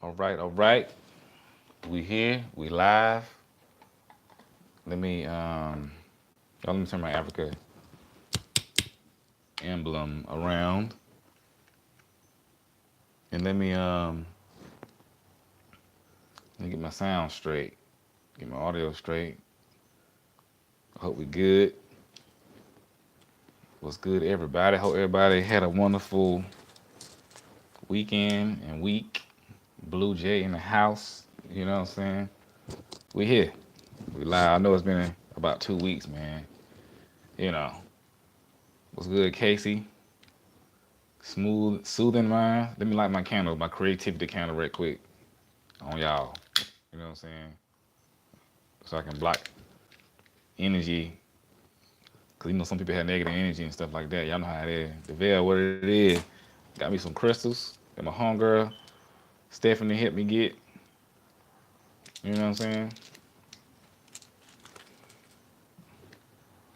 All right. We here. We live. Let me turn my Africa emblem around, and let me get my sound straight. Get my audio straight. I hope we good. What's good, everybody? Hope everybody had a wonderful weekend and week. Blue Jay in the house. You know what I'm saying? We here. We live. I know it's been about 2 weeks, man. You know. What's good, Casey? Smooth, soothing mind. Let me light my candle, my creativity candle, right quick on y'all. You know what I'm saying? So I can block energy. Cause some people have negative energy and stuff like that. Y'all know how it is. The veil, what it is. Got me some crystals. Got my homegirl Stephanie helped me get. You know what I'm saying?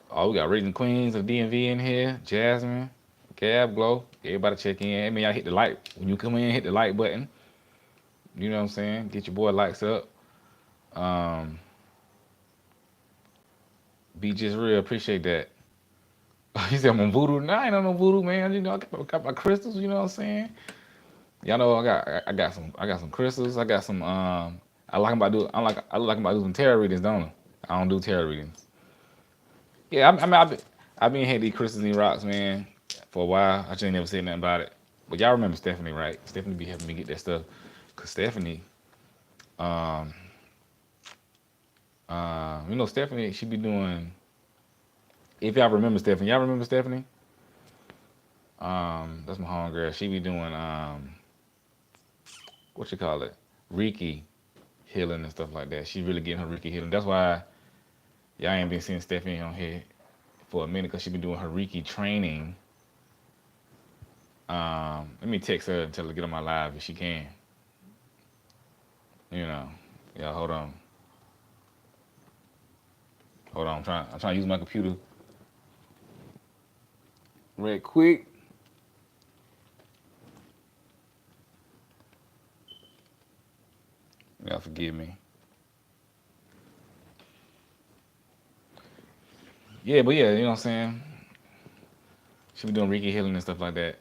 Oh, we got Raging Queens of DMV in here. Jasmine, Gab, Glow. Everybody check in. I mean, y'all hit the like. When you come in, hit the like button. You know what I'm saying? Get your boy likes up. Um, Be just real. Appreciate that. He said I'm on voodoo. Nah, I ain't on no voodoo, man. I got my crystals. You know what I'm saying? Y'all know I got some crystals. I got some. I like about doing tarot readings, don't I? I don't do tarot readings. Yeah, I've been had these crystals and rocks, man, for a while. I just ain't never said nothing about it. But y'all remember Stephanie, right? Stephanie be helping me get that stuff. Cause Stephanie, um, Stephanie, she be doing. If y'all remember Stephanie? That's my homegirl. She be doing what you call it, Reiki healing and stuff like that. She really getting her Reiki healing. That's why y'all ain't been seeing Stephanie on here for a minute because she been doing her Reiki training. Let me text her and tell her to get on my live if she can. You know, yeah. Hold on. I'm trying to use my computer real quick. Y'all forgive me. Yeah, but yeah, you know what I'm saying. She be doing Reiki healing and stuff like that.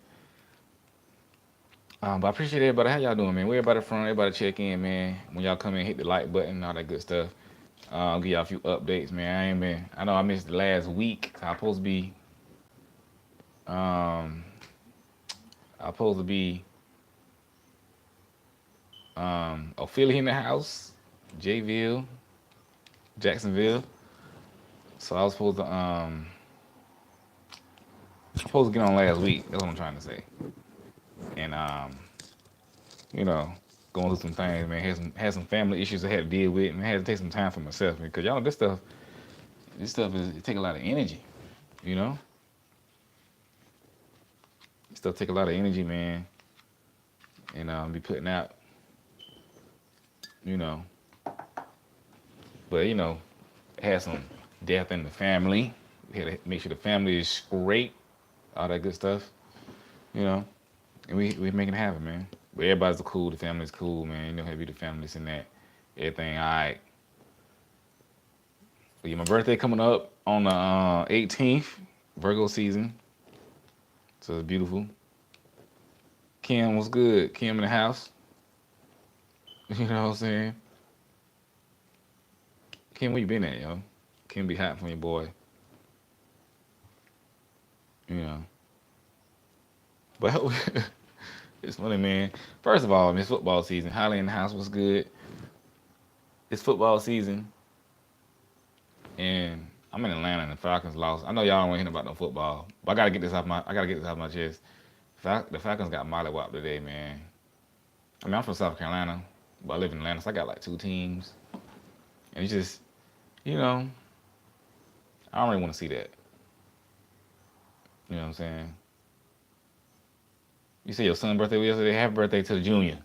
But I appreciate everybody. How y'all doing, man? Where everybody from? Everybody check in, man. When y'all come in, hit the like button, all that good stuff. I'll give y'all a few updates, man. I know I missed the last week. I supposed to be. Um, I supposed to be. Philly in the house, Jayville, Jacksonville. So I was supposed to get on last week. That's what I'm trying to say. And you know, going through some things, man. Had some family issues I had to deal with, and I had to take some time for myself because y'all know this stuff it take a lot of energy. You know, this stuff take a lot of energy, man. And be putting out, you know. But had some death in the family. We had to make sure the family is straight, all that good stuff. You know, and we making it happen, man. But everybody's cool. The family's cool, man. You know, happy the family's in that. Everything all right. But yeah, my birthday coming up on the 18th, Virgo season. So it's beautiful. Kim, what's good? Kim in the house. You know what I'm saying? Kim, where you been at, yo? Kim be hot from your boy. You know. But it's funny, man. First of all, it's football season. Holly in the house was good. It's football season. And I'm in Atlanta and the Falcons lost. I know y'all don't want to hear about no football. But I gotta get this off my chest. The Falcons got mollywopped today, man. I mean, I'm from South Carolina, but I live in Atlanta, so I got like two teams. And it's just, you know, I don't really want to see that. You know what I'm saying? You say your son's birthday was yesterday. Happy birthday to the junior.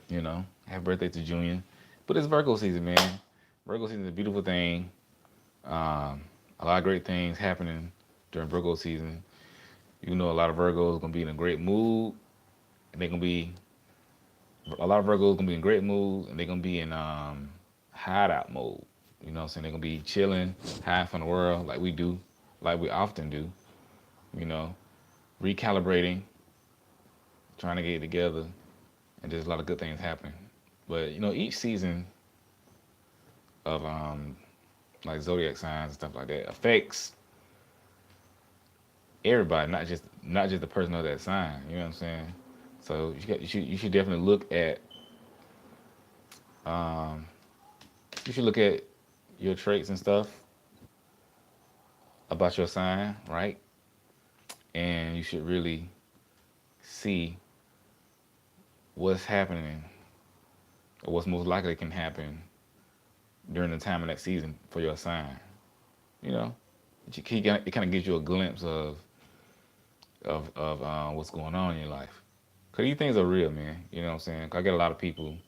You know, happy birthday to junior. But it's Virgo season, man. Virgo season is a beautiful thing. A lot of great things happening during Virgo season. You know, a lot of Virgos are gonna be in a great mood, and they're gonna be a lot of Virgos gonna be in great mood, and they're gonna be in hideout mode. You know what I'm saying? They're gonna be chilling, hiding from the world like we do, like we often do. You know, recalibrating, trying to get it together, and there's a lot of good things happening. But you know, each season of like zodiac signs and stuff like that affects everybody, not just the person of that sign. You know what I'm saying? So you should definitely look at um, you should look at your traits and stuff about your sign, right? And you should really see what's happening or what's most likely can happen during the time of that season for your sign. You know, it kind of gives you a glimpse of what's going on in your life. Cause these things are real, man. You know what I'm saying? 'Cause I get a lot of people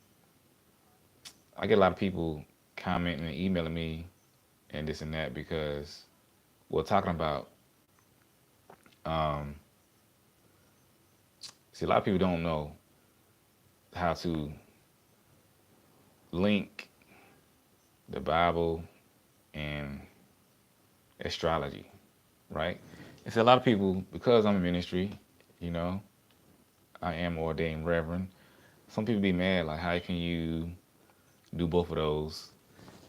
commenting and emailing me and this and that because we're talking about. Um, See, a lot of people don't know how to link the Bible and astrology, right? And so a lot of people, because I'm in ministry, you know, I am ordained reverend. Some people be mad, like, how can you do both of those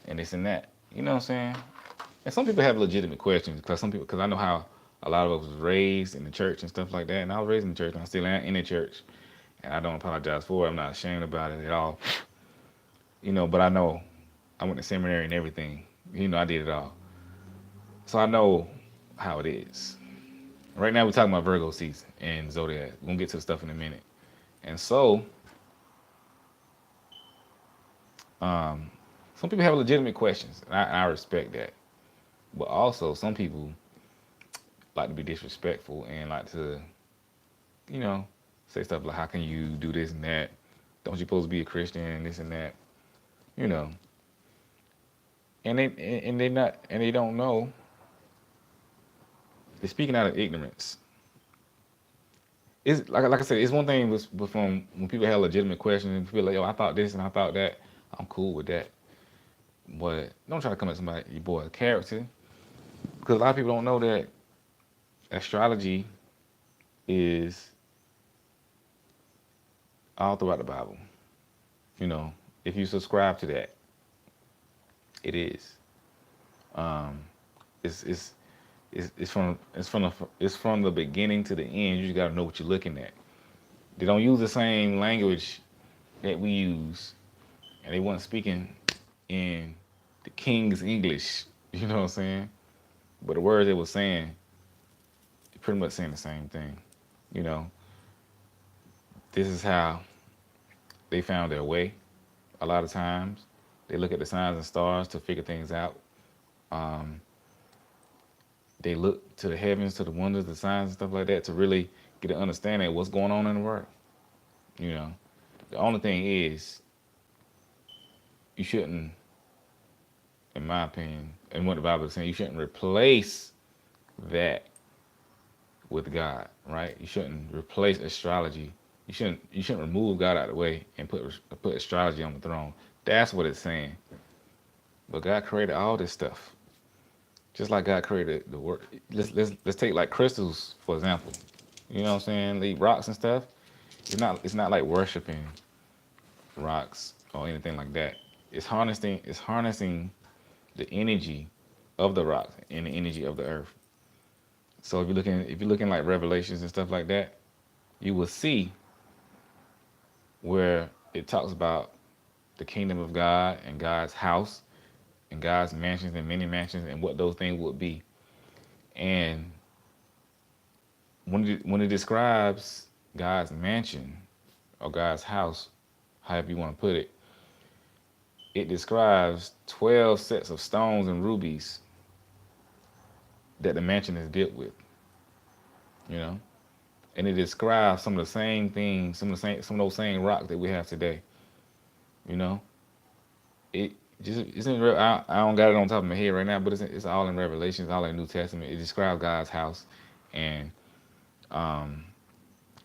and this and that? You know what I'm saying? And some people have legitimate questions because I know how a lot of us was raised in the church and stuff like that. And I was raised in the church, and I still am in the church, and I don't apologize for it. I'm not ashamed about it at all. You know, but I know I went to seminary and everything. You know, I did it all, so I know how it is. Right now, we're talking about Virgo season and Zodiac. We're gonna get to the stuff in a minute. And so, um, some people have legitimate questions, and I respect that. But also, some people like to be disrespectful and like to, you know, say stuff like, "How can you do this and that? Don't you supposed to be a Christian and this and that?" You know, and they don't know. They're speaking out of ignorance. It's like I said, it's one thing with from when people have legitimate questions and people are like, "Yo, I thought this and I thought that." I'm cool with that, but don't try to come at somebody your boy's character because a lot of people don't know that astrology is all throughout the Bible. You know, if you subscribe to that, it is. Um, it's it's it's from the beginning to the end. You just gotta know what you're looking at. They don't use the same language that we use, and they weren't speaking in the King's English. You know what I'm saying? But the words they were saying, they're pretty much saying the same thing. You know, this is how they found their way. A lot of times, they look at the signs and stars to figure things out. Um, they look to the heavens, to the wonders, the signs and stuff like that to really get an understanding of what's going on in the world. You know, the only thing is you shouldn't, in my opinion, and what the Bible is saying, you shouldn't replace that with God, right? You shouldn't replace astrology. You shouldn't remove God out of the way and put astrology on the throne. That's what it's saying. But God created all this stuff, just like God created the work. Let's take like crystals for example. You know what I'm saying? The rocks and stuff. It's not like worshiping rocks or anything like that. It's harnessing the energy of the rocks and the energy of the earth. So if you're looking like Revelations and stuff like that, you will see where it talks about the kingdom of God and God's house and God's mansions and many mansions and what those things would be. And when it describes God's mansion or God's house, however you want to put it, it describes 12 sets of stones and rubies that the mansion is built with, you know? And it describes some of the same things, some of those same rocks that we have today, you know? It just it's in I don't got it on top of my head right now, but it's all in Revelation, it's all in the New Testament. It describes God's house and um,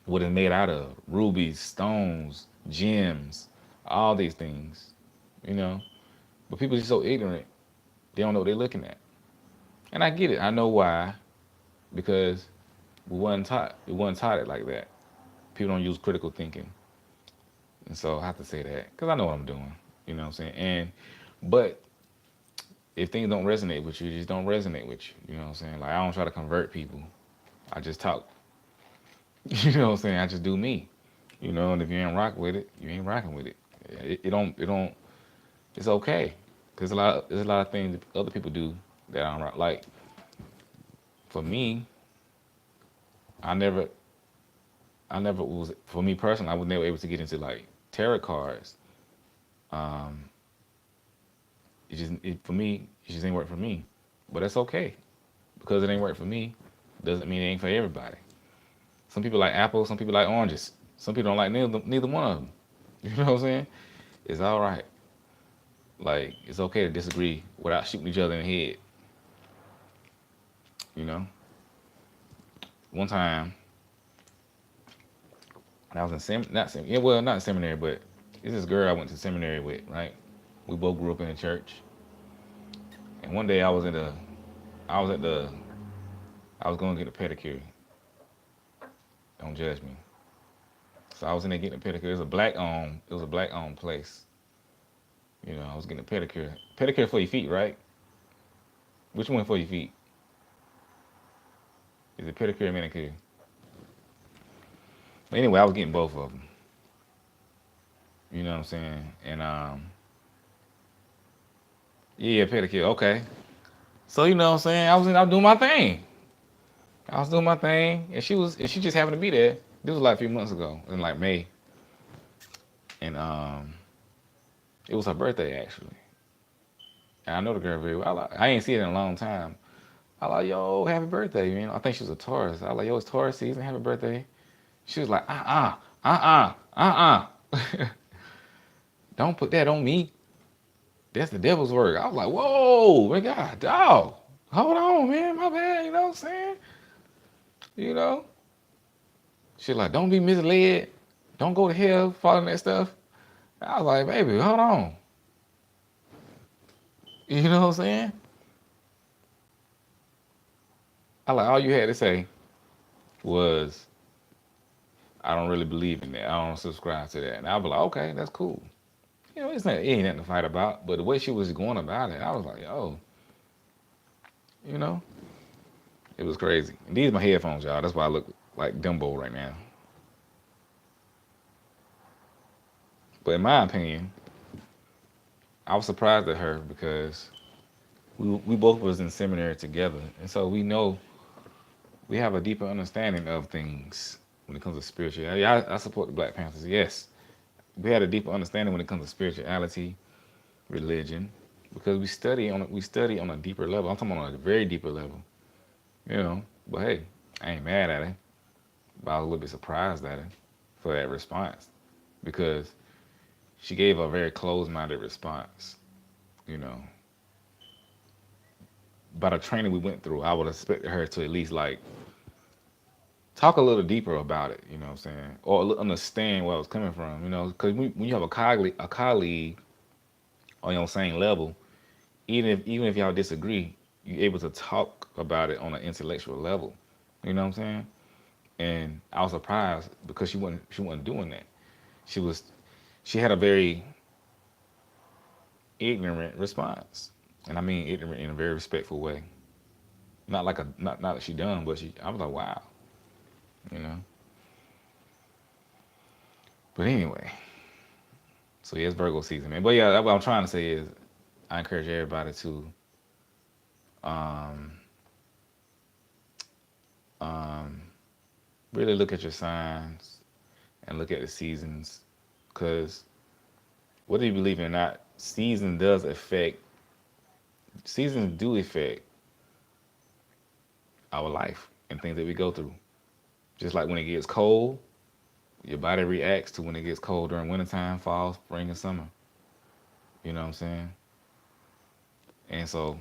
what it's made out of: rubies, stones, gems, all these things, you know. But people are so ignorant, they don't know what they're looking at. And I get it. I know why. Because we wasn't taught it like that. People don't use critical thinking. And so I have to say that because I know what I'm doing. You know what I'm saying? But if things don't resonate with you, they just don't resonate with you. You know what I'm saying? Like I don't try to convert people. I just talk. You know what I'm saying? I just do me. You know, and if you ain't rock with it, you ain't rocking with it. It don't. It's okay. Cause there's a lot of things that other people do that I don't rock. Like for me, I never I never was for me personally. I was never able to get into like tarot cards. Um, for me, it just ain't work for me. But that's okay because it ain't work for me. Doesn't mean it ain't for everybody. Some people like apples. Some people like oranges. Some people don't like neither one of them. You know what I'm saying? It's all right. Like it's okay to disagree without shooting each other in the head. You know. One time, when I was in yeah, well, not in seminary, but it's this girl I went to seminary with. Right. We both grew up in the church. And one day I was at the, I was going to get a pedicure. Don't judge me. So I was in there getting a pedicure. It was a black owned place. You know, I was getting a pedicure. Pedicure for your feet, right? Which one for your feet? Is it pedicure or manicure? But anyway, I was getting both of them. You know what I'm saying? And yeah, pedicure. Okay. So you know what I'm saying? I was doing my thing. I was doing my thing, and she just happened to be there. This was like a few months ago, in like May, and it was her birthday actually. And I know the girl very well. I ain't seen her in a long time. I like, yo, happy birthday. You know, I think she was a Taurus. I like, yo, it's Taurus season. Happy birthday. She was like, don't put that on me. That's the devil's work. I was like, whoa, my God, dog. Hold on, man. My bad. You know what I'm saying? You know? She like, don't be misled. Don't go to hell following that stuff. I was like, baby, hold on. You know what I'm saying? I like, all you had to say was, I don't really believe in that. I don't subscribe to that. And I was like, okay, that's cool. You know, it ain't nothing to fight about. But the way she was going about it, I was like, oh, you know, it was crazy. And these are my headphones, y'all. That's why I look like Dumbo right now. But in my opinion, I was surprised at her because we both was in seminary together, and so we know we have a deeper understanding of things when it comes to spirituality. I support the Black Panthers. Yes, we had a deeper understanding when it comes to spirituality, religion, because we study on a deeper level. I'm talking on a very deeper level, you know. But hey, I ain't mad at it. But I was a little bit surprised at her for that response because she gave a very closed-minded response. You know, by the training we went through, I would expect her to at least like talk a little deeper about it. You know what I'm saying, or understand where I was coming from. You know, because when you have a colleague on your same level, even if y'all disagree, you're able to talk about it on an intellectual level. You know what I'm saying? And I was surprised because she wasn't doing that. She was she had a very ignorant response, and I mean ignorant in a very respectful way. Not that she done, but I was like, wow, you know. But anyway, so yeah, it's Virgo season, man. But yeah, what I'm trying to say is, I encourage everybody to um, um, really look at your signs and look at the seasons, because whether you believe it or not, seasons do affect our life and things that we go through. Just like when it gets cold, your body reacts to when it gets cold during wintertime, fall, spring, and summer. You know what I'm saying? And so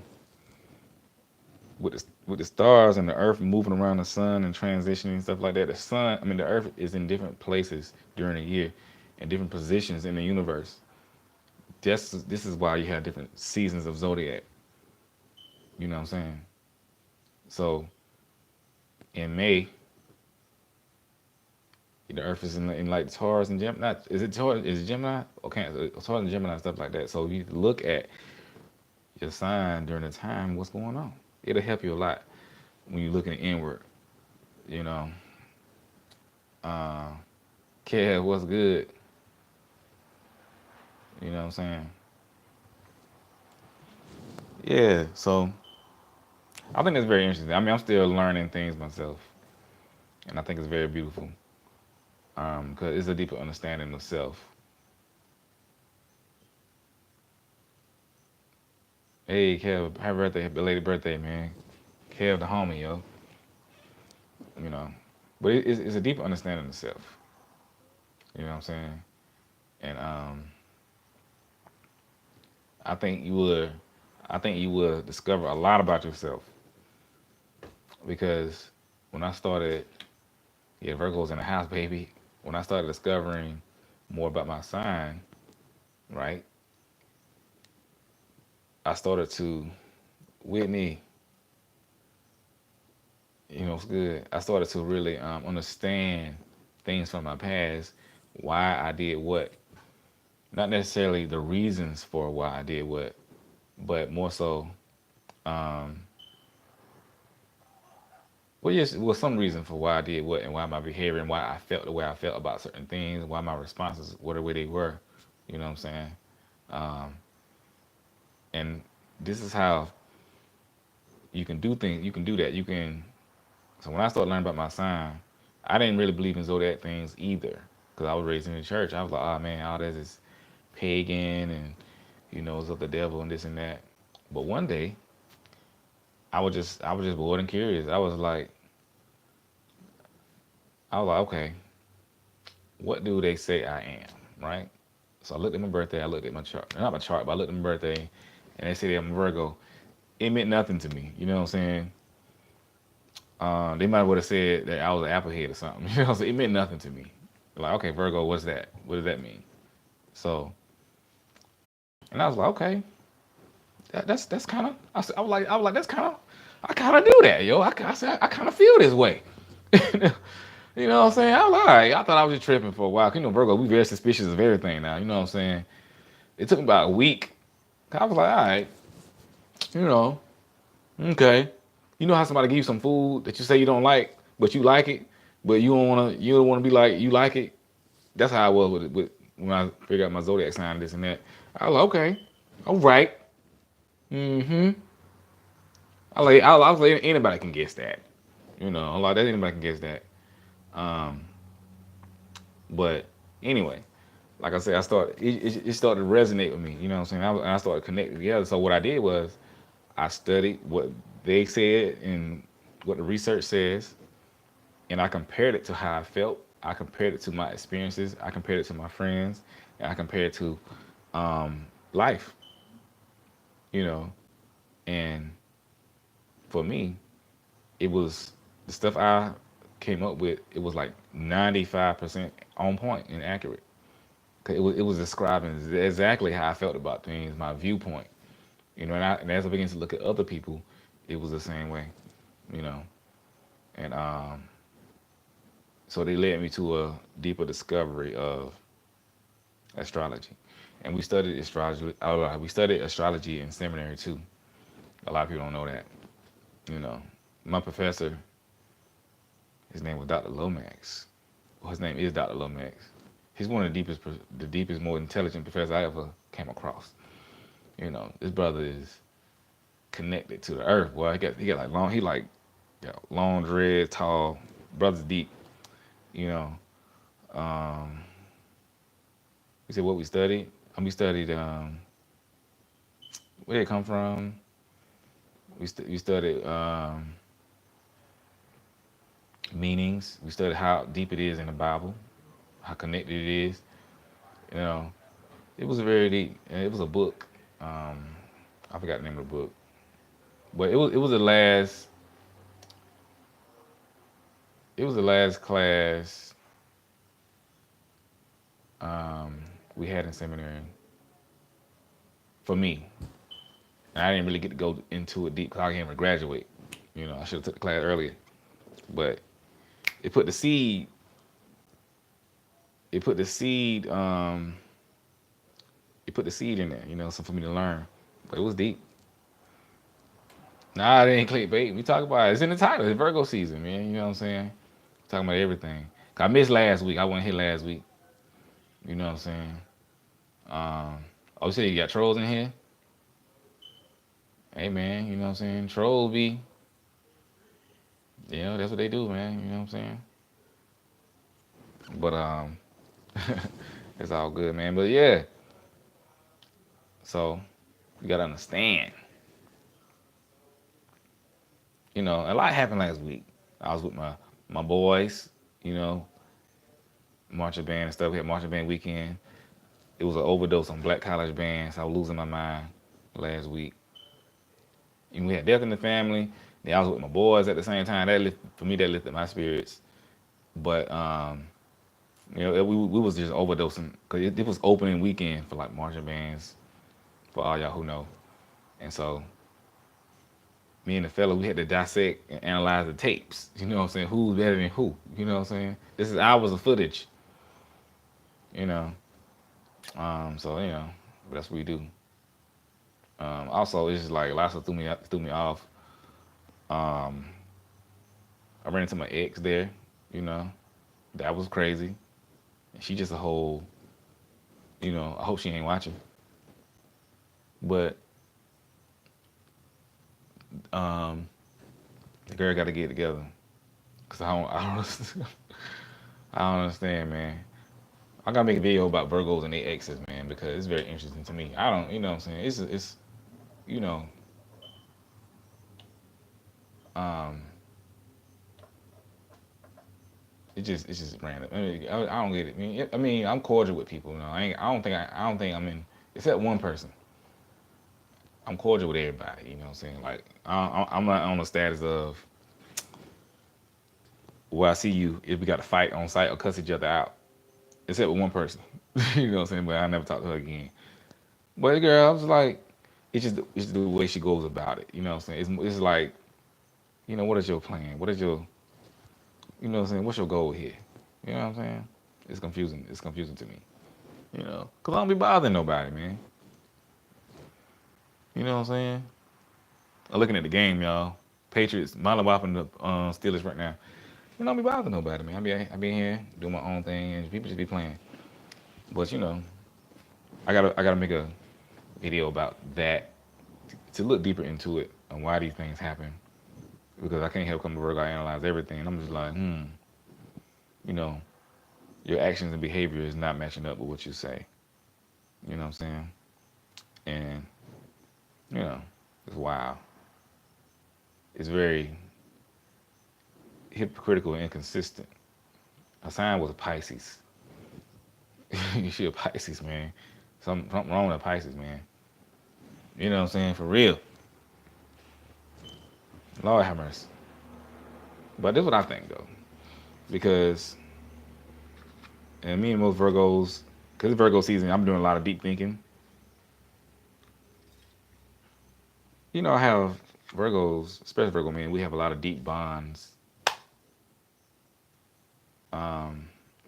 with the stars and the earth moving around the sun and transitioning and stuff like that, the earth is in different places during the year. and different positions in the universe. This is why you have different seasons of zodiac. You know what I'm saying? So in May, the Earth is in like Taurus and Gemini. Is it Taurus? Is it Gemini? Okay, Taurus and Gemini and stuff like that. So you look at your sign during the time, what's going on? It'll help you a lot when you're looking inward. You know, uh, Kev, what's good? You know what I'm saying? Yeah. So I think it's very interesting. I mean, I'm still learning things myself, and I think it's very beautiful because it's a deeper understanding of self. Hey, Kev, happy birthday, belated birthday, man. Kev, the homie, yo. You know, but it's a deeper understanding of self. You know what I'm saying? And I think you would, I think you would discover a lot about yourself because when I started, yeah, Virgo's in the house, baby. When I started discovering more about my sign, right? I started to Whitney. You know, it's good. I started to really understand things from my past, why I did what, not necessarily the reasons for why I did what, but more so, um, well, yes, well, some reason for why I did what and why my behavior and why I felt the way I felt about certain things, why my responses were the way they were. You know what I'm saying? Um, and this is how you can do things. You can do that. You can. So when I started learning about my sign, I didn't really believe in zodiac things either because I was raised in the church. I was like, oh man, all this is pagan and it's of the devil and this and that. But one day, I was just bored and curious. I was like, okay, what do they say I am, right? So I looked at my birthday. I looked at my chart, not my chart, but I looked at my birthday, and they said I'm a Virgo. It meant nothing to me. You know what I'm saying? They might would have said that I was an applehead or something. You know what I'm saying? It meant nothing to me. Like, okay, Virgo, what's that? What does that mean? So, and I was like, okay, that's kind of. I was like, that's kind of. I kind of do that, yo. I said, I kind of feel this way. You know what I'm saying? I was like, all right. I thought I was just tripping for a while. You know, Virgo, we very suspicious of everything now. You know what I'm saying? It took about a week. I was like, all right, you know, okay. You know how somebody give you some food that you say you don't like, but you like it, but you don't wanna be like you like it. That's how I was with when I figured out my zodiac sign, this and that. I was like, okay, all right, mm-hmm. I was like, anybody can guess that. Like that anybody can guess that. Um, but anyway, like I said, it started to resonate with me. You know what I'm saying? I started connecting together. So what I did was I studied what they said and what the research says, and I compared it to how I felt. I compared it to my experiences. I compared it to my friends, and I compared it to life. You know, and for me, it was the stuff I came up with. It was like 95% on point and accurate. 'Cause it was describing exactly how I felt about things, my viewpoint. And as I began to look at other people, it was the same way. You know, and so they led me to a deeper discovery of astrology, and we studied astrology. We studied astrology in seminary too. A lot of people don't know that. You know, my professor, his name was Dr. Lomax. Well, his name is Dr. Lomax. He's one of the deepest, more intelligent professors I ever came across. This brother is connected to the earth. Boy, he got like got long dreads, tall. Brother's deep. You know, um, we said what we studied. We studied where it come from. We studied meanings. We studied how deep it is in the Bible, how connected it is. You know, it was very deep, and it was a book. Um, I forgot the name of the book, but it was the last. It was the last class we had in seminary for me. And I didn't really get to go into it deep because I didn't even graduate. You know, I should have took the class earlier. But it put the seed. It put the seed. It put the seed in there. You know, so for me to learn. But it was deep. Nah, it ain't clickbait. We talk about it. It's in the title. It's Virgo season, man. You know what I'm saying? Talking about everything. I missed last week. I wasn't here last week. You know what I'm saying? Oh, you say you got trolls in here? Hey, man. You know what I'm saying? Trolls be. You know, that's what they do, man. You know what I'm saying? But it's all good, man. But yeah. So you gotta understand. You know, a lot happened last week. I was with my boys, you know, marching band and stuff. We had marching band weekend. It was an overdose on black college bands. I was losing my mind last week. And we had death in the family. Then I was with my boys at the same time. For me, that lifted my spirits. But you know, we was just overdosing because it was opening weekend for like marching bands. For all y'all who know, and so me and the fella, we had to dissect and analyze the tapes. You know what I'm saying? Who's better than who? You know what I'm saying? This is hours of footage. You know, so you know, that's what we do. Also, it's just like a lot of stuff threw me off. Um, I ran into my ex there. You know, that was crazy. She just a whole. You know, I hope she ain't watching. But um, the girl got to get it together. Cause I don't understand, man. I gotta make a video about Virgos and their exes, man, because it's very interesting to me. I don't, you know what I'm saying? It's, you know, um, it's just random. I don't get it. I mean, I'm cordial with people. You know, I don't think I'm in, except one person. I'm cordial with everybody. You know what I'm saying? Like, I'm not on the status of, well, I see you if we got to fight on site or cuss each other out, except with one person. You know what I'm saying? But I never talked to her again. But the girl, I was like, it's just the way she goes about it. You know what I'm saying? It's like, you know, what is your plan? What is your, you know what I'm saying? What's your goal here? You know what I'm saying? It's confusing. It's confusing to me. You know, cause I don't be bothering nobody, man. You know what I'm saying? I'm looking at the game, y'all. Patriots mollywopping the Steelers right now. You know, I don't be bothering nobody, man. I be here doing my own thing, and people just be playing. But you know, I gotta make a video about that to look deeper into it and why these things happen. Because I can't help come to work. I analyze everything, and I'm just like, you know, your actions and behavior is not matching up with what you say. You know what I'm saying? And you know, it's wild. It's very hypocritical and inconsistent. A sign was a Pisces. She a Pisces, man. Something wrong with a Pisces, man. You know what I'm saying? For real. Lord have mercy. But this is what I think though, because and me and most Virgos, because it's Virgo season, I'm doing a lot of deep thinking. You know, I have Virgos, especially Virgo men, we have a lot of deep bonds.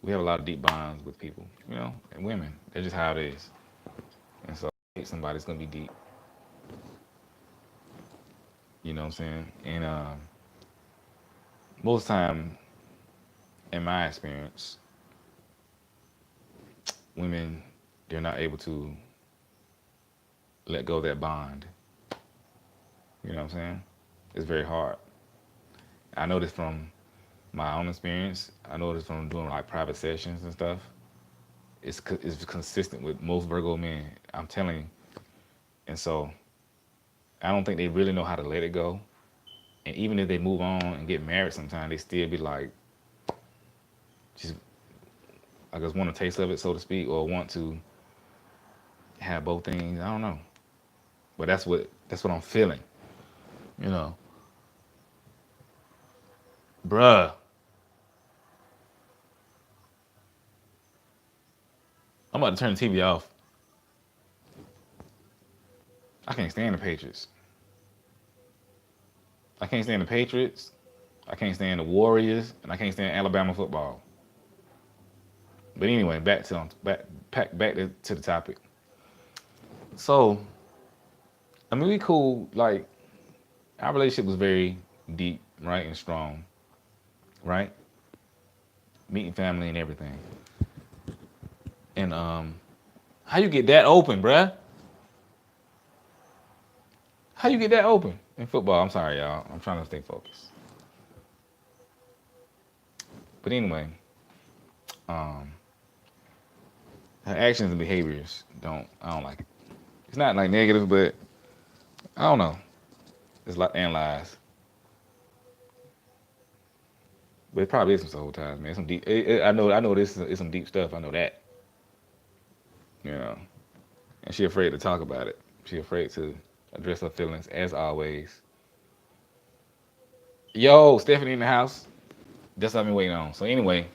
We have a lot of deep bonds with people, you know, and women. That's just how it is. And so, hate somebody, it's gonna be deep. You know what I'm saying? And most time, in my experience, women they're not able to let go of that bond. You know what I'm saying? It's very hard. I know this from my own experience. I know this from doing like private sessions and stuff. It's consistent with most Virgo men. I'm telling you. And so I don't think they really know how to let it go. And even if they move on and get married sometime, they still be like, just I guess want a taste of it, so to speak, or want to have both things. I don't know. But that's what I'm feeling. You know. Bruh. I'm about to turn the TV off. I can't stand the Patriots. I can't stand the Patriots. I can't stand the Warriors, and I can't stand Alabama football. But anyway, back to the topic. So, I mean, we cool. Like our relationship was very deep, right, and strong, right? Meeting family and everything. And how you get that open, bruh? How you get that open in football? I'm sorry, y'all. I'm trying to stay focused. But anyway, um, her actions and behaviors I don't like it. It's not like negative, but I don't know. It's like and lies. But it probably is some soul ties, man. Some deep. I know this is some deep stuff. I know that. You know, and she afraid to talk about it. She afraid to address her feelings as always. Yo, Stephanie in the house. That's what I've been waiting on. So anyway,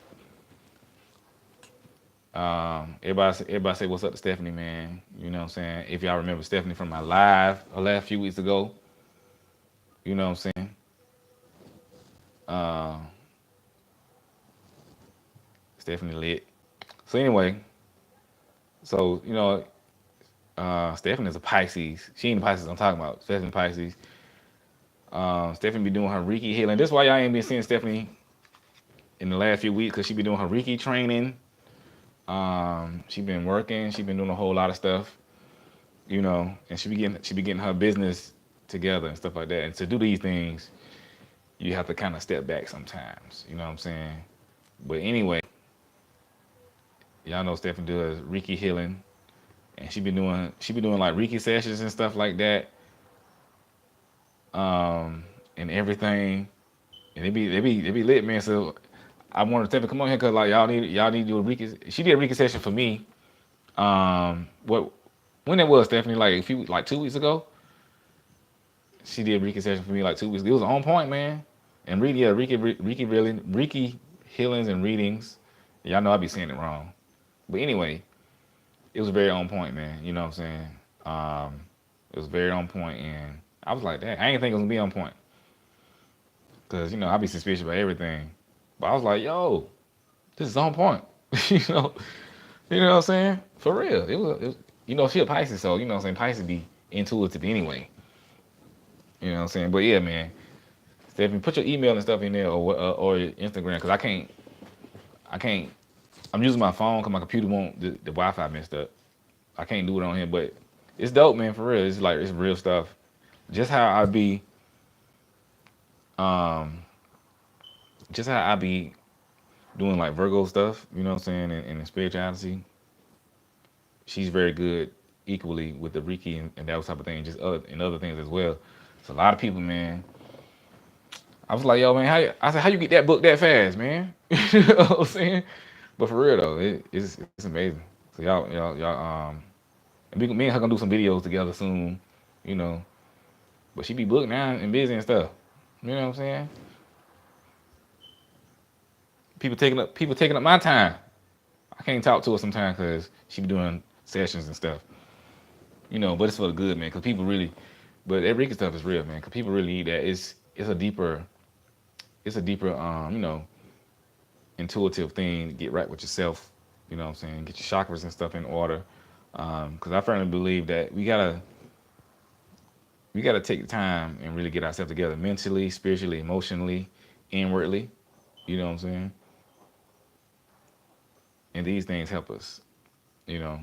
everybody say what's up to Stephanie, man. You know what I'm saying? If y'all remember Stephanie from my live last few weeks ago, you know what I'm saying? Uh, Stephanie lit. So anyway, so Stephanie is a Pisces. She ain't the Pisces I'm talking about. Stephanie Pisces. Stephanie be doing her Reiki healing. That's why y'all ain't been seeing Stephanie in the last few weeks, because she be doing her Reiki training. She been working. She been doing a whole lot of stuff, and she be getting her business together and stuff like that. And to do these things, you have to kind of step back sometimes. You know what I'm saying? But anyway, y'all know Stephanie does Reiki healing, and she be doing like Reiki sessions and stuff like that, and everything. And they be lit, man. So I wanted Stephanie come on here because like y'all need to do a Reiki. She did a Reiki session for me. What when it was, Stephanie, like 2 weeks ago. She did a Reiki session for me like 2 weeks. It was on point, man. And Reiki healings and readings. Y'all know I be saying it wrong, but anyway, it was very on point, man. You know what I'm saying? It was very on point, and I was like, "Dang, I didn't think it was gonna be on point," because I be suspicious about everything. But I was like, "Yo, this is on point." you know, you know what I'm saying? For real, it was. She a Pisces, so what I'm saying. Pisces be intuitive anyway. You know what I'm saying? But yeah, man. Stephanie, put your email and stuff in there, or your Instagram, because I can't. I'm using my phone because my computer won't. The Wi-Fi messed up. I can't do it on here, but it's dope, man. For real, it's real stuff. Just how I be, um, just how I be doing like Virgo stuff. You know what I'm saying? And in spirituality, she's very good equally with the Reiki and that type of thing, and other things as well. So a lot of people, man. I was like, yo, man, I said, how you get that book that fast, man? you know what I'm saying? But for real though, it's amazing. So y'all, and me and her gonna do some videos together soon, you know. But she be booked now and busy and stuff. You know what I'm saying? People taking up my time. I can't talk to her sometimes because she be doing sessions and stuff. But it's for the good, man. Cause people really, but that Ricky stuff is real, man. Cause people really need that. It's a deeper, intuitive thing to get right with yourself. You know what I'm saying? Get your chakras and stuff in order. Cause I firmly believe that we gotta take the time and really get ourselves together mentally, spiritually, emotionally, inwardly. You know what I'm saying? And these things help us. You know,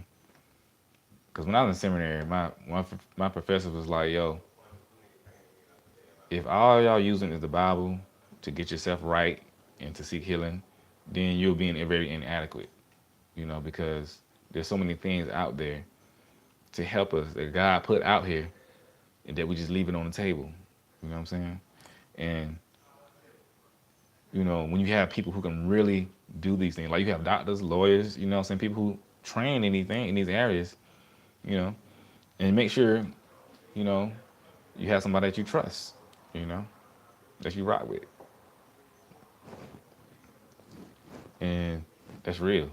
because when I was in seminary, my professor was like, "Yo, if all y'all using is the Bible to get yourself right and to seek healing, then you're being very inadequate. Because there's so many things out there to help us that God put out here, and that we just leave it on the table. You know what I'm saying? And when you have people who can really do these things, like you have doctors, lawyers, what I'm saying, people who train anything in these areas, you know, and make sure, you know, you have somebody that you trust, you know, that you rock with, and that's real.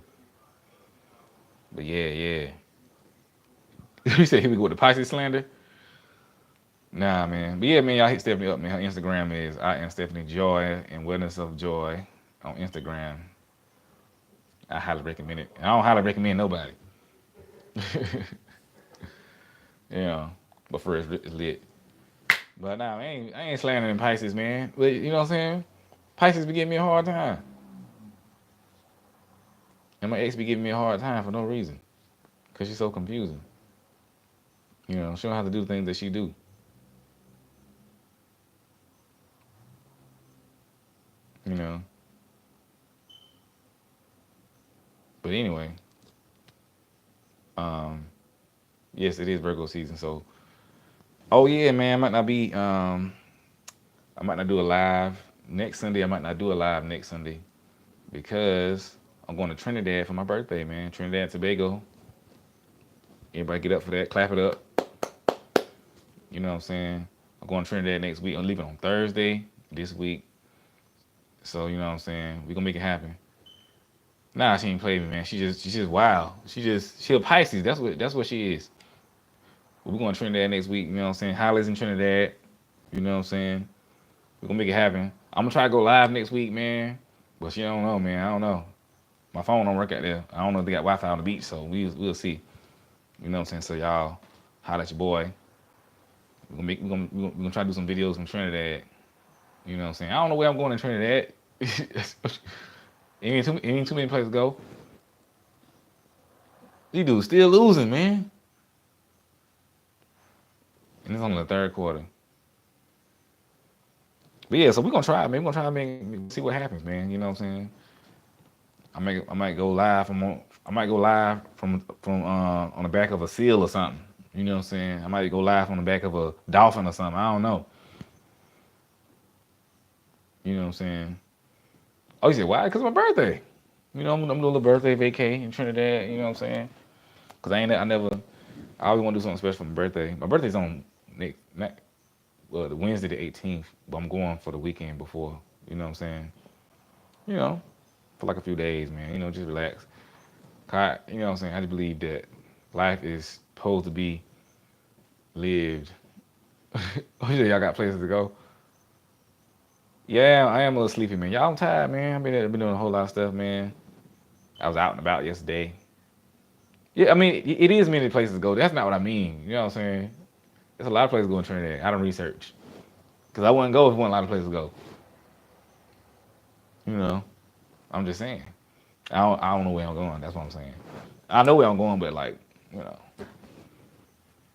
But yeah, yeah. You said here we go with the Pisces slander. Nah, man. But yeah, man, y'all hit Stephanie up, man. Her Instagram is I am Stephanie Joy and Wellness of Joy on Instagram. I highly recommend it. And I don't highly recommend nobody. Yeah. But first, it's lit. But nah, I ain't slandering Pisces, man. But you know what I'm saying? Pisces be giving me a hard time. And my ex be giving me a hard time for no reason. Because she's so confusing. You know, she don't have to do the things that she do. You know. But anyway, um, yes, it is Virgo season. So, oh yeah, man, I might not do a live next Sunday. I might not do a live next Sunday because I'm going to Trinidad for my birthday, man. Trinidad and Tobago. Everybody get up for that. Clap it up. You know what I'm saying? I'm going to Trinidad next week. I'm leaving on Thursday this week. So, you know what I'm saying? We gonna make it happen. Nah, she ain't play me, man. She's just wild. She a Pisces. That's what she is. But we going to Trinidad next week, you know what I'm saying? Holly's in Trinidad. You know what I'm saying? We're gonna make it happen. I'm gonna try to go live next week, man. But she don't know, man. I don't know. My phone don't work out there. I don't know if they got Wi-Fi on the beach, so we'll see. You know what I'm saying? So y'all holler at your boy. We're gonna try to do some videos from Trinidad. You know what I'm saying? I don't know where I'm going in Trinidad. Ain't too many places to go. These dudes still losing, man. And it's only the third quarter. But yeah, so we're gonna try, man. We're gonna try to see what happens, man. You know what I'm saying? I might go live from on the back of a seal or something. You know what I'm saying? I might go live on the back of a dolphin or something. I don't know. You know what I'm saying? Oh, you said why? Because it's my birthday. You know, I'm doing a little birthday vacay in Trinidad. You know what I'm saying? Because I always want to do something special for my birthday. My birthday's on the Wednesday the 18th, but I'm going for the weekend before. You know what I'm saying? You know, for like a few days, man. You know, just relax. You know what I'm saying? I just believe that life is supposed to be lived. Oh, yeah, y'all got places to go. Yeah, I am a little sleepy, man. Y'all, I'm tired, man. I've been doing a whole lot of stuff, man. I was out and about yesterday. Yeah, I mean, it is many places to go. That's not what I mean. You know what I'm saying? There's a lot of places to go in Trinidad. I don't research. Because I wouldn't go if there wasn't a lot of places to go. You know, I'm just saying. I don't know where I'm going. That's what I'm saying. I know where I'm going, but like, you know,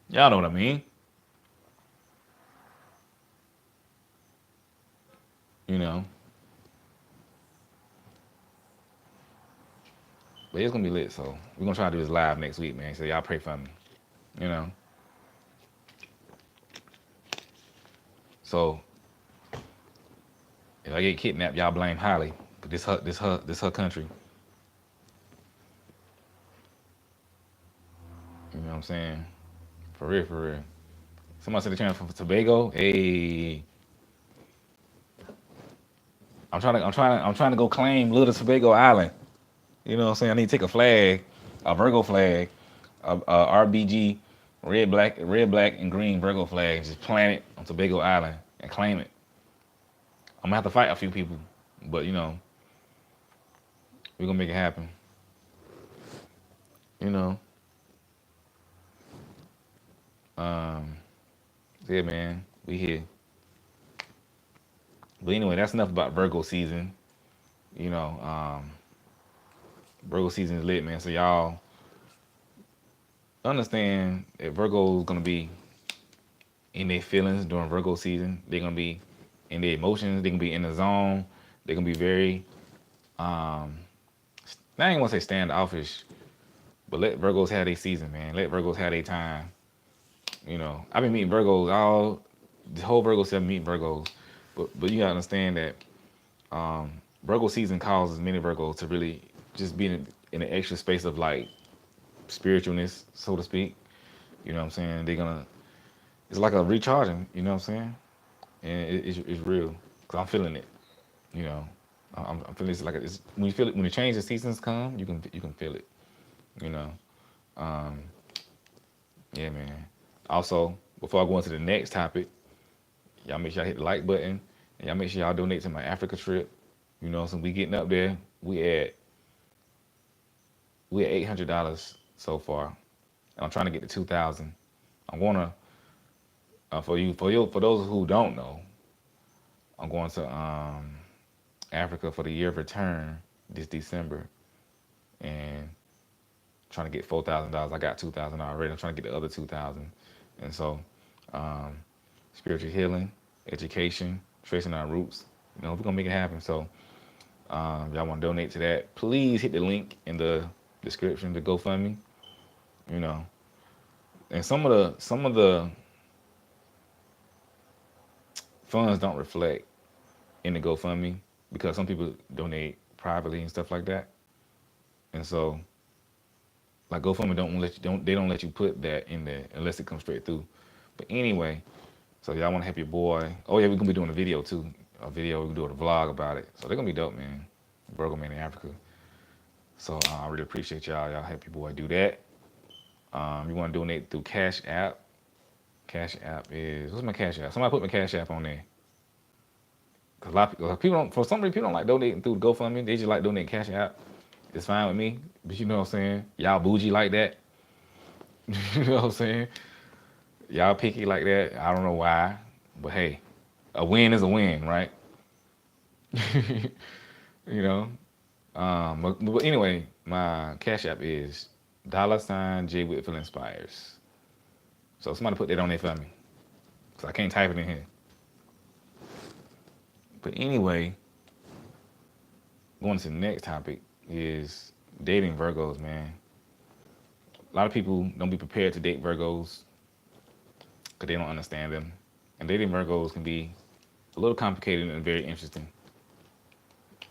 y'all know what I mean. You know, but it's gonna be lit. So we're gonna try to do this live next week, man. So y'all pray for me. You know. So if I get kidnapped, y'all blame Holly. But this her country. You know what I'm saying? For real, for real. Somebody said the channel from Tobago. Hey, I'm trying to go claim Little Tobago Island. You know what I'm saying? I need to take a flag, a Virgo flag, a RBG, red, black, and green Virgo flag, and just plant it on Tobago Island and claim it. I'm gonna have to fight a few people, but you know, we're gonna make it happen. You know, um, yeah, man, we here. But anyway, that's enough about Virgo season. You know, Virgo season is lit, man. So y'all understand that Virgo is gonna be in their feelings during Virgo season. They're gonna be in their emotions. They're gonna be in the zone. They're gonna be very, um, I ain't gonna say standoffish, but let Virgos have their season, man. Let Virgos have their time. You know, I've been meeting Virgos all the whole Virgo season, meeting Virgos, but you gotta understand that Virgo season causes many Virgos to really just be in an extra space of like spiritualness, so to speak. You know what I'm saying? It's like a recharging. You know what I'm saying? And it's real because I'm feeling it. You know, I'm feeling it's like it's when you feel it when the change of seasons come, you can feel it. You know. Um, yeah, man. Also, before I go into the next topic, y'all make sure y'all hit the like button, and y'all make sure y'all donate to my Africa trip. You know, so we getting up there. We at $800 so far, and I'm trying to get to 2,000. I'm gonna for those who don't know, I'm going to Africa for the year of return this December, and trying to get $4,000. I got 2,000 already. I'm trying to get the other 2,000, and so um, spiritual healing, education, tracing our roots. You know, we're gonna make it happen. So y'all want to donate to that? Please hit the link in the description to GoFundMe. You know, and some of the funds don't reflect in the GoFundMe because some people donate privately and stuff like that, and so like GoFundMe don't let you put that in there unless it comes straight through. But anyway, so y'all want to help your boy? Oh yeah, we're gonna be doing a video too. A video, we're doing a vlog about it. So they're gonna be dope, man. Virgo man in Africa. So I really appreciate y'all. Y'all help your boy do that. You want to donate through Cash App? Cash App is what's my Cash App? Somebody put my Cash App on there. Cause a lot of people don't. For some reason, people don't like donating through the GoFundMe. They just like donating Cash App. It's fine with me. But you know what I'm saying? Y'all bougie like that. You know what I'm saying? Y'all picky like that. I don't know why, but hey, a win is a win, right? You know. But anyway, my Cash App is $J Whitfield Inspires. So somebody put that on there for me, cause I can't type it in here. But anyway, going to the next topic is dating Virgos, man. A lot of people don't be prepared to date Virgos because they don't understand them. And dating Virgos can be a little complicated and very interesting.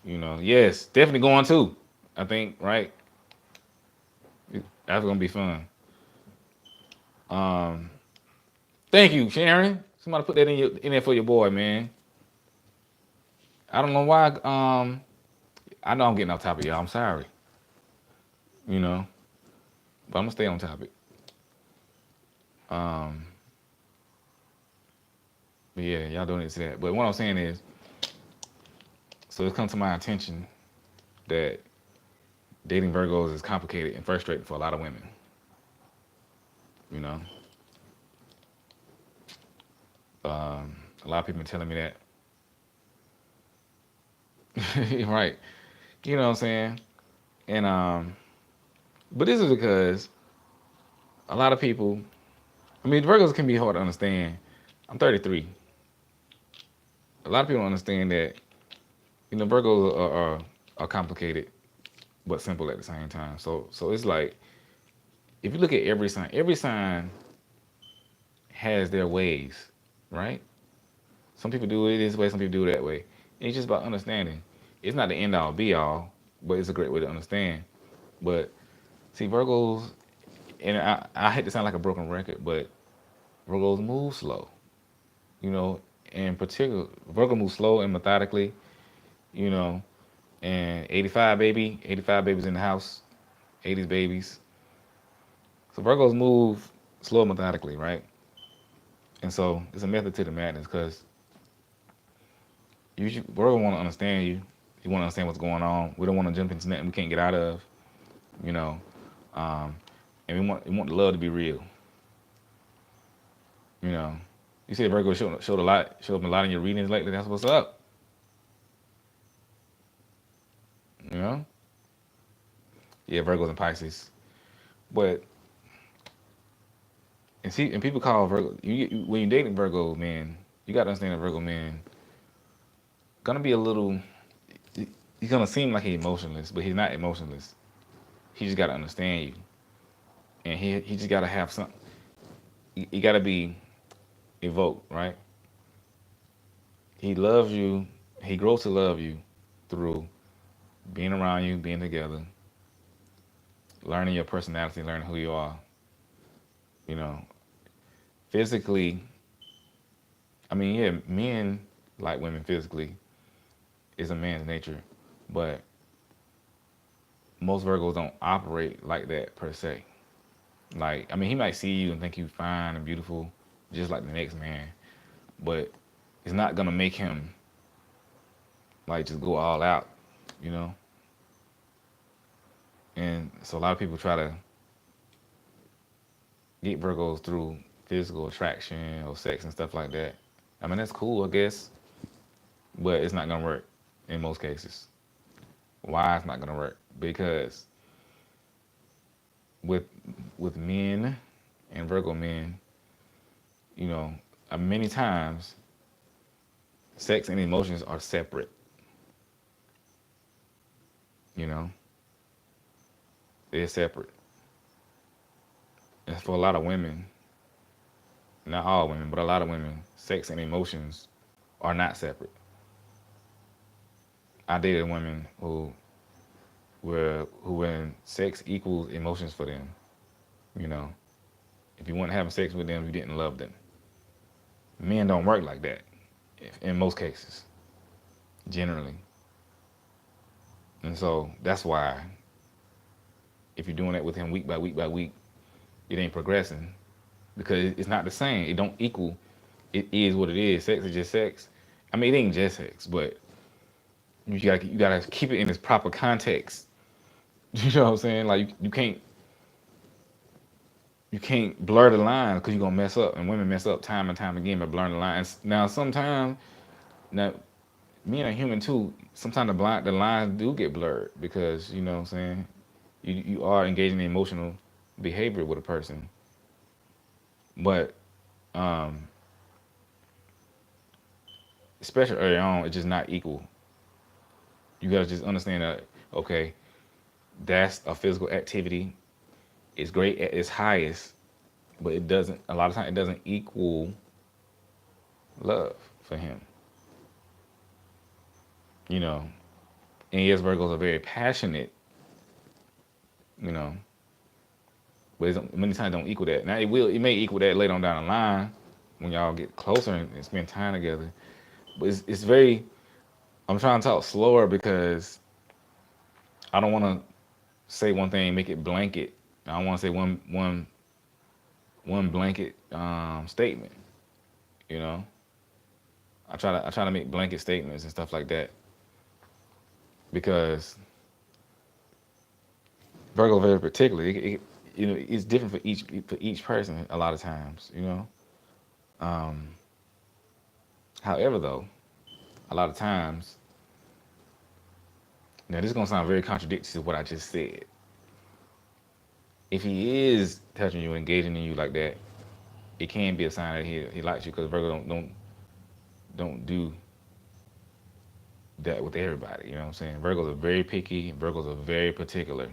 You know, yes, definitely going too. I think, right? That's gonna be fun. Um, Thank you, Sharon. Somebody put that in there for your boy, man. I don't know why. I know I'm getting off topic, y'all. I'm sorry. You know, but I'm gonna stay on topic. Um, but yeah, y'all donate to that. But what I'm saying is, so it's come to my attention that dating Virgos is complicated and frustrating for a lot of women. You know, a lot of people been telling me that. Right. You know what I'm saying? And but this is because a lot of people. I mean, Virgos can be hard to understand. I'm 33. A lot of people don't understand that. You know, Virgos are complicated but simple at the same time. So it's like if you look at every sign has their ways, right? Some people do it this way, some people do it that way. And it's just about understanding. It's not the end all be all, but it's a great way to understand. But see, Virgos, and I hate to sound like a broken record, but Virgos move slow. You know, in particular, Virgo moves slow and methodically. You know, and 85 babies in the house, 80s babies. So Virgos move slow and methodically, right? And so it's a method to the madness because Virgo want to understand you. You want to understand what's going on. We don't want to jump into nothing we can't get out of, you know. Um, and we want the love to be real, you know. You see Virgo showed up a lot in your readings lately. That's what's up, you know. Yeah, Virgos and Pisces, but and people call Virgo when you're dating Virgo man, you got to understand that Virgo man gonna be a little. He's gonna seem like he's emotionless, but he's not emotionless. He just gotta understand you, and he just gotta have some. He gotta be evoked, right? He loves you. He grows to love you through being around you, being together, learning your personality, learning who you are. You know, physically. I mean, yeah, men like women physically is a man's nature, but most Virgos don't operate like that per se. Like, I mean, he might see you and think you fine and beautiful, just like the next man, but it's not gonna make him like just go all out, you know. And so a lot of people try to get Virgos through physical attraction or sex and stuff like that. I mean, that's cool, I guess, but it's not gonna work in most cases. Why it's not gonna work? Because with men and Virgo men, you know, many times sex and emotions are separate. You know, they're separate. And for a lot of women, not all women, but a lot of women, sex and emotions are not separate. I dated women who when sex equals emotions for them. You know, if you weren't having sex with them, you didn't love them. Men don't work like that in most cases, generally. And so that's why if you're doing that with him week by week by week, it ain't progressing because it's not the same. It don't equal. It is what it is. Sex is just sex. I mean, it ain't just sex, but you gotta keep it in its proper context. You know what I'm saying? Like you can't blur the line because you're gonna mess up, and women mess up time and time again by blurring the lines. Now sometimes, now men are human too. Sometimes the lines do get blurred because you know what I'm saying. You are engaging in emotional behavior with a person, but um, especially early on, it's just not equal. You gotta just understand that okay, that's a physical activity. It's great at its highest, but it doesn't. A lot of times, it doesn't equal love for him. You know, and yes, Virgos are very passionate. You know, but many times don't equal that. Now it will. It may equal that later on down the line when y'all get closer and spend time together. But it's very. I'm trying to talk slower because I don't want to say one thing, make it blanket. I don't want to say one blanket statement. You know, I try to make blanket statements and stuff like that because Virgo very particular. It's different for each person a lot of times. You know. Um, However, though, a lot of times, now this is gonna sound very contradictory to what I just said. If he is touching you, engaging in you like that, it can be a sign that he likes you because Virgo don't do that with everybody. You know what I'm saying? Virgos are very picky. Virgos are very particular.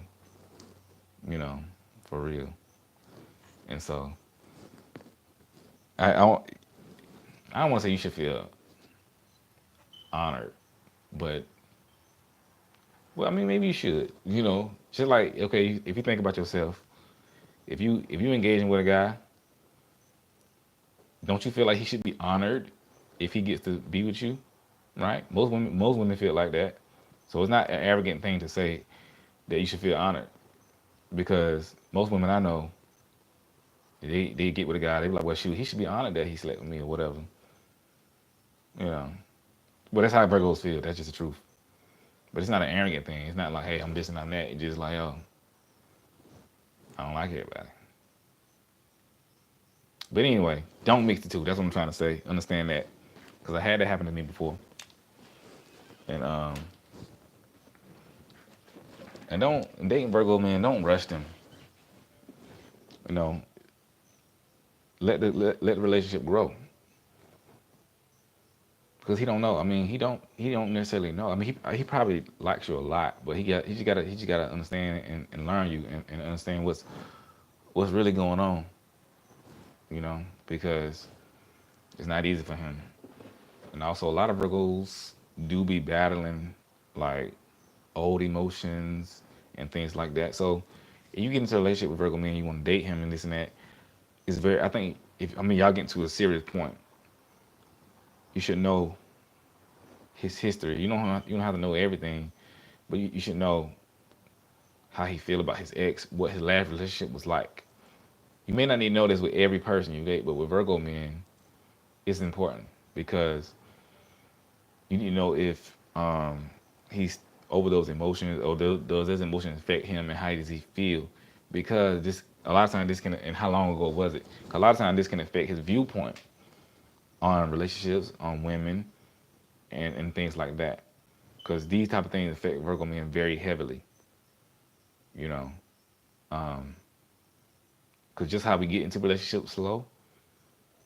You know, for real. And so I don't, I don't want to say you should feel honored, but well, I mean maybe you should. You know, just like okay, if you think about yourself, if you engaging with a guy, don't you feel like he should be honored if he gets to be with you? Right? Most women feel like that. So it's not an arrogant thing to say that you should feel honored because most women I know, they get with a guy, they be like, well, shoot, he should be honored that he slept with me or whatever. You know. But that's how Virgos feel. That's just the truth. But it's not an arrogant thing. It's not like, hey, I'm this and I'm that. It's just like, oh, I don't like everybody. But anyway, don't mix the two. That's what I'm trying to say. Understand that because I had that happen to me before. And don't dating Virgo man, don't rush them. You know, let the relationship grow because he don't know. I mean, he don't necessarily know. I mean, he probably likes you a lot, but he just gotta understand and learn you and understand what's really going on. You know, because it's not easy for him. And also, a lot of Virgos do be battling like old emotions and things like that. So, if you get into a relationship with Virgo man, you want to date him and this and that, it's very. I think if I mean y'all get to a serious point, you should know his history. You don't have to know everything, but you should know how he feel about his ex, what his last relationship was like. You may not need to know this with every person you date, but with Virgo men, it's important because you need to know if he's over those emotions or does those emotions affect him and how does he feel? Because this a lot of times this can and how long ago was it? 'Cause a lot of times this can affect his viewpoint on relationships, on women, and things like that. Because these type of things affect Virgo men very heavily. You know, because just how we get into relationships slow,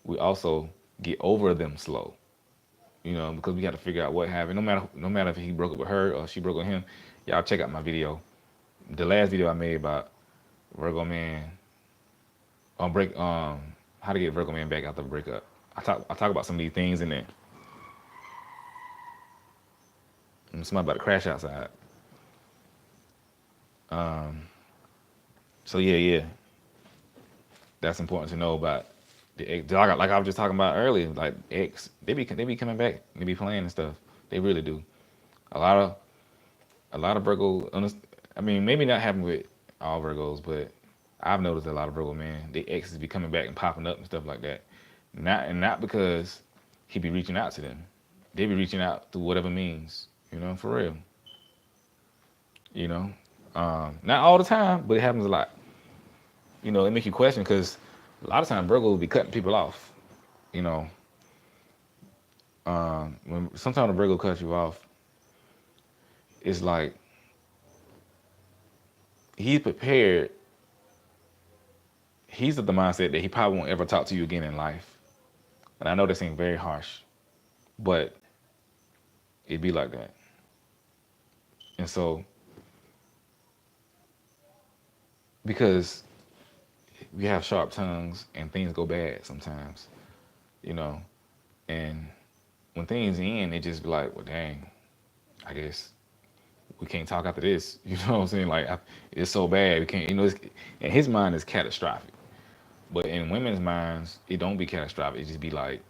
we also get over them slow. You know, because we got to figure out what happened. No matter if he broke up with her or she broke up with him. Y'all check out my video, the last video I made about Virgo man on break how to get Virgo man back after a breakup. I talk about some of these things in there. And somebody about to crash outside. So yeah, that's important to know about the ex. Like I was just talking about earlier, like ex, they be coming back, they be playing and stuff. They really do. A lot of a lot of Virgo. I mean, maybe not happen with all Virgos, but I've noticed a lot of Virgo men, the exes be coming back and popping up and stuff like that. Not because he be reaching out to them. They be reaching out through whatever means, for real. You know, not all the time, but it happens a lot. It makes you question because a lot of times Virgos will be cutting people off. You know, when sometimes a Virgo cuts you off, it's like he's prepared. He's of the mindset that he probably won't ever talk to you again in life. And I know that seems very harsh, but it'd be like that. And so, because we have sharp tongues and things go bad sometimes, you know, and when things end, it just be like, well, dang, I guess we can't talk after this. You know what I'm saying? Like, it's so bad. We can't, in his mind, it's catastrophic. But in women's minds, it don't be catastrophic. It just be like,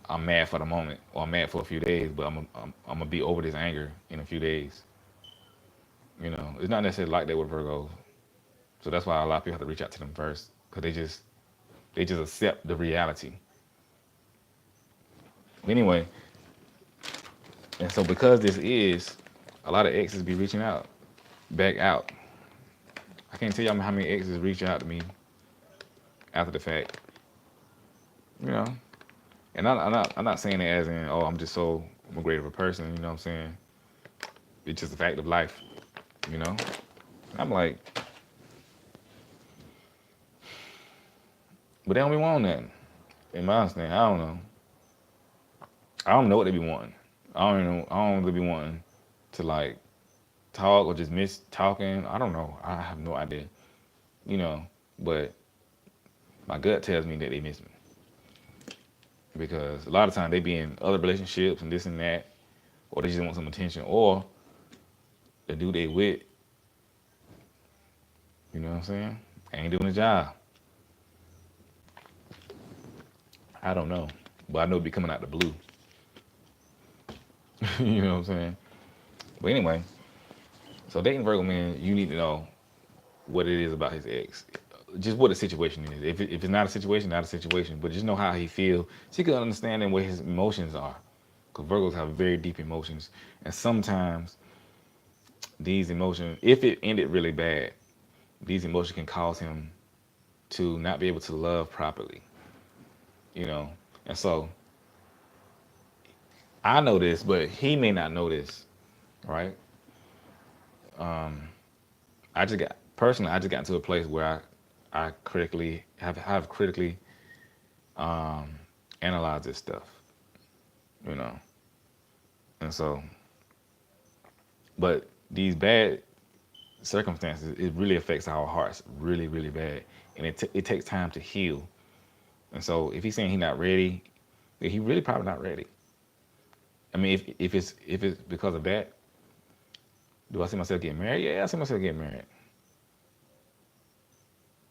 I'm mad for the moment, or I'm mad for a few days, but I'm gonna be over this anger in a few days. It's not necessarily like that with Virgos. So that's why a lot of people have to reach out to them first, because they just accept the reality. Anyway, and so because this is a lot of exes be reaching out, back out. I can't tell y'all how many exes reach out to me after the fact, you know. And I'm not saying it as in, oh, I'm a great of a person, you know what I'm saying? It's just a fact of life, you know. I'm like, but they don't be wanting that. In my understanding, I don't know. I don't know what they be wanting. I don't really be wanting to like talk or just miss talking. I don't know. I have no idea. You know, but my gut tells me that they miss me because a lot of times they be in other relationships and this and that, or they just want some attention, or the dude they with, you know what I'm saying, ain't doing the job. I don't know, but I know it be coming out the blue. You know what I'm saying? But anyway, so dating Virgo man, you need to know what it is about his ex. Just what the situation is. If it's not a situation, not a situation. But just know how he feels, so you can understand what his emotions are. Because Virgos have very deep emotions, and sometimes these emotions, if it ended really bad, these emotions can cause him to not be able to love properly. You know, and so I know this, but he may not know this, right? I just got into a place where I critically have critically analyzed this stuff, you know. And so, but these bad circumstances, it really affects our hearts really, really bad. And it takes time to heal. And so if he's saying he's not ready, then he really probably not ready. I mean, if it's because of that, do I see myself getting married? Yeah, I see myself getting married.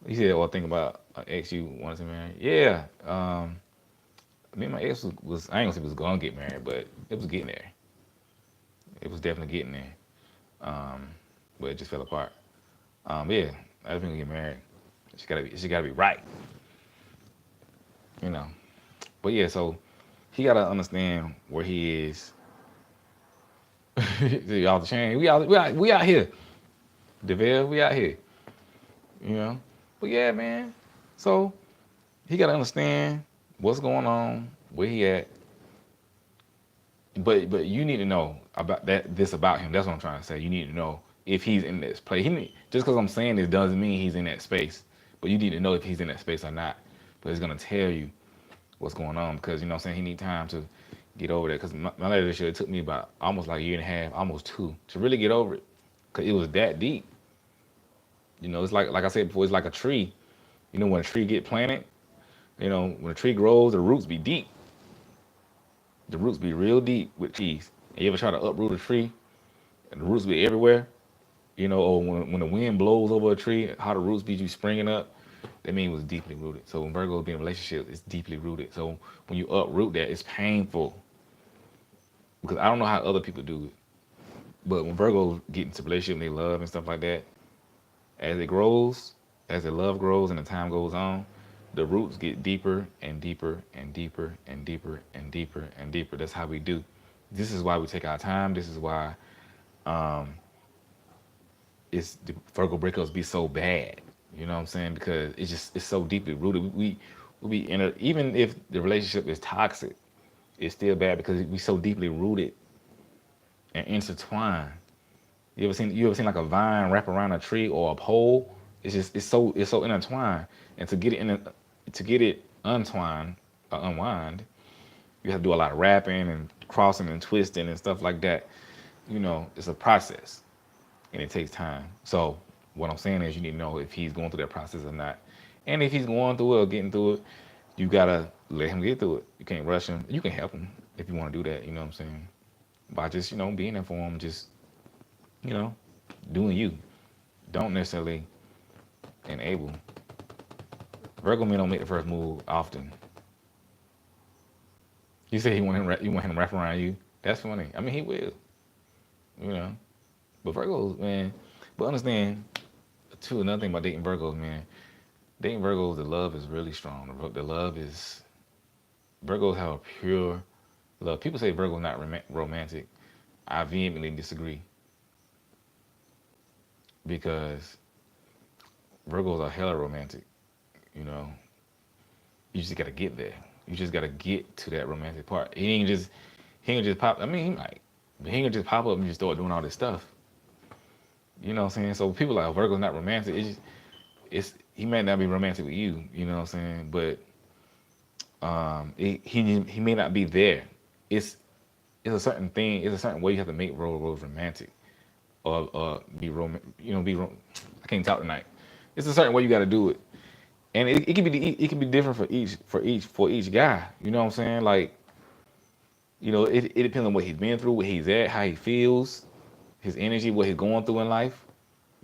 He said, well, think about an ex you wanted to marry. Yeah. Me and my ex was I ain't gonna say it was gonna get married, but it was getting there. It was definitely getting there. But it just fell apart. Yeah, I was gonna get married. She gotta be right. You know. But yeah, so he gotta understand where he is. Y'all the chain. We out here. Deville, we out here. You know. But yeah, man. So he gotta understand what's going on, where he at. But you need to know about this about him. That's what I'm trying to say. You need to know if he's in this place. Just because I'm saying this doesn't mean he's in that space. But you need to know if he's in that space or not. But it's gonna tell you what's going on because you know what I'm saying he need time to get over that. Because my relationship took me about almost like a year and a half, almost two, to really get over it. Because it was that deep. You know, it's like I said before, it's like a tree. You know, when a tree get planted, you know, when a tree grows, the roots be deep. The roots be real deep with trees. And you ever try to uproot a tree and the roots be everywhere? You know, or when the wind blows over a tree, how the roots be you springing up, that means it was deeply rooted. So when Virgo be in a relationship, it's deeply rooted. So when you uproot that, it's painful. Because I don't know how other people do it. But when Virgos get into relationship and they love and stuff like that, as it grows, as the love grows and the time goes on, the roots get deeper and deeper and deeper and deeper and deeper and deeper. That's how we do. This is why we take our time. This is why it's the Virgo breakups be so bad. You know what I'm saying? Because it's so deeply rooted. We be in a, even if the relationship is toxic, it's still bad because we so deeply rooted and intertwined. You ever seen like a vine wrap around a tree or a pole? It's so intertwined. And to get it untwined or unwind, you have to do a lot of wrapping and crossing and twisting and stuff like that. You know, it's a process and it takes time. So what I'm saying is you need to know if he's going through that process or not. And if he's going through it or getting through it, you gotta let him get through it. You can't rush him. You can help him if you want to do that, you know what I'm saying? By just, you know, being there for him, just, you know, doing you. Don't necessarily enable. Virgo men don't make the first move often. You say you want him to wrap around you. That's funny. I mean, he will, you know. But Virgos, man. But understand, too, another thing about dating Virgos, man. Dating Virgos, the love is really strong. The love is, Virgos have a pure love. People say Virgo's not romantic. I vehemently disagree because Virgos are hella romantic. You know, you just gotta get there. You just gotta get to that romantic part. He ain't just pop. I mean, he ain't just pop up and just start doing all this stuff. You know what I'm saying? So people like Virgo's not romantic. It's he may not be romantic with you. You know what I'm saying? But he may not be there. It's a certain thing. It's a certain way you have to make Virgos romantic or be I can't talk tonight. It's a certain way you got to do it, and it can be different for each guy. You know what I'm saying? Like, you know, it depends on what he's been through, where he's at, how he feels, his energy, what he's going through in life.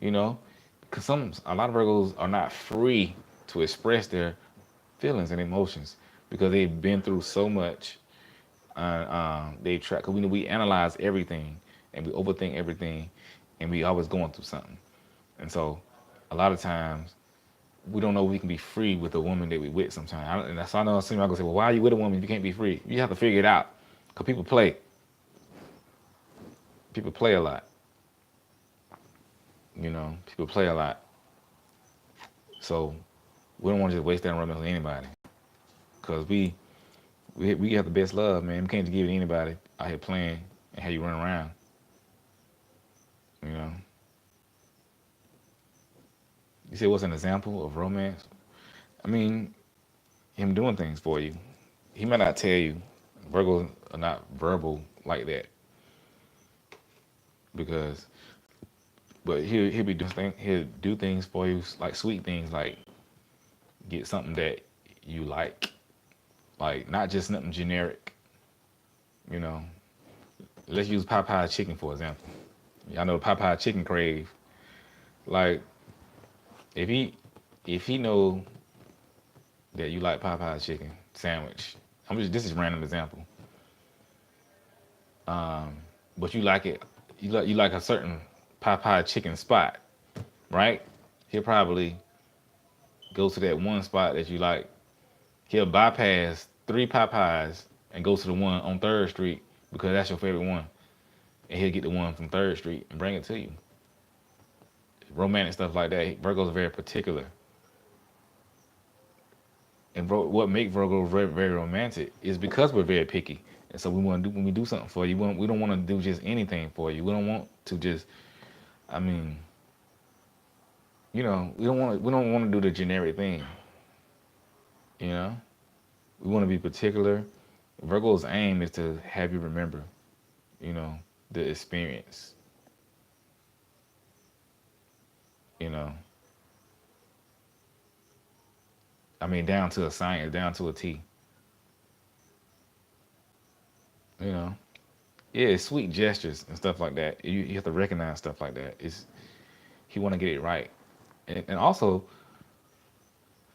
You know, because a lot of Virgos are not free to express their feelings and emotions because they've been through so much. They try because we analyze everything and we overthink everything, and we always going through something. And so, a lot of times, we don't know if we can be free with the woman that we with. Sometimes, and that's why I know some people say, "Well, why are you with a woman if you can't be free?" You have to figure it out because people play. People play a lot. You know, people play a lot. So we don't want to just waste that romance with anybody because we have the best love, man. We can't just give it to anybody out here playing and how you run around. You know. You say what's an example of romance? I mean, him doing things for you. He might not tell you. Virgos are not verbal like that because, but he'll be doing things. He'll do things for you like sweet things, like get something that you like not just something generic. You know, let's use Popeye chicken for example. Y'all know the Popeye chicken crave. Like if he if he know that you like Popeye chicken sandwich, this is a random example. But you like it, you like a certain Popeye chicken spot, right? He'll probably go to that one spot that you like. He'll bypass 3 Popeyes and go to the one on Third Street because that's your favorite one, and he'll get the one from Third Street and bring it to you. Romantic stuff like that. Virgos are very particular, and what makes Virgo very, very romantic is because we're very picky. And so we want to do when we do something for you. We don't want to do just anything for you. We don't want to just. I mean, we don't want to do the generic thing. You know, we want to be particular. Virgo's aim is to have you remember, you know, the experience. You know, I mean, down to a science, down to a T. You know, yeah, it's sweet gestures and stuff like that. You have to recognize stuff like that. It's he want to get it right, and also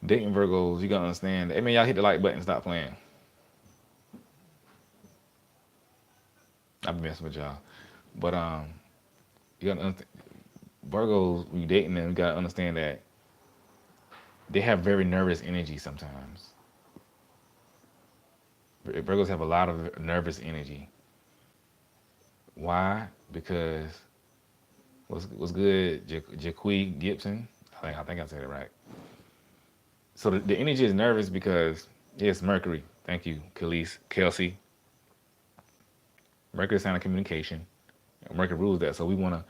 dating Virgos, you gotta understand. I mean, y'all hit the like button, and stop playing. I've been messing with y'all, but you gotta Virgos, when you dating them, you gotta understand that they have very nervous energy sometimes. Virgos have a lot of nervous energy. Why? Because what's good, Jaquie Gibson? I think I said it right. So the energy is nervous because yes, Mercury. Thank you, Kelsey. Mercury is sign of communication. Mercury rules that, so we wanna.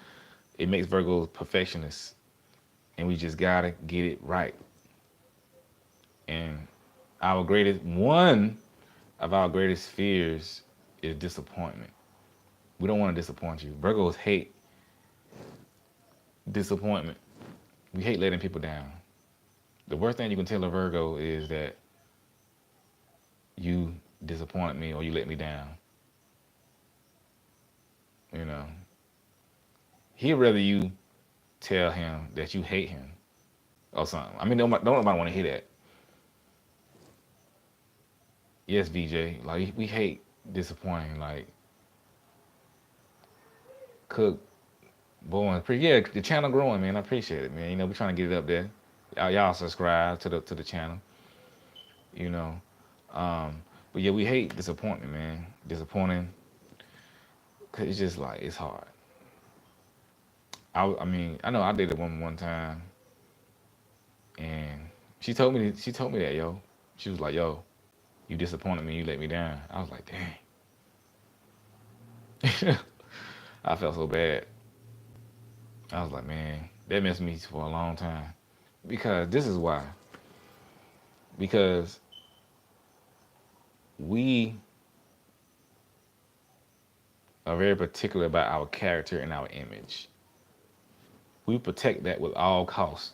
It makes Virgos perfectionists, and we just gotta get it right. And one of our greatest fears is disappointment. We don't want to disappoint you. Virgos hate disappointment. We hate letting people down. The worst thing you can tell a Virgo is that you disappointed me or you let me down. You know, he'd rather you tell him that you hate him or something. I mean, don't nobody want to hear that. Yes, VJ. Like we hate disappointing. Like Cook, boy, yeah, the channel growing, man. I appreciate it, man. You know, we're trying to get it up there. Y'all subscribe to the channel. You know, but yeah, we hate disappointment, man. Disappointing, cause it's just like it's hard. I mean, I know I did it one time, and she told me that, yo. She was like, yo, you disappointed me, you let me down. I was like, dang. I felt so bad. I was like, man, that messed me for a long time. Because this is why. Because we are very particular about our character and our image. We protect that with all costs.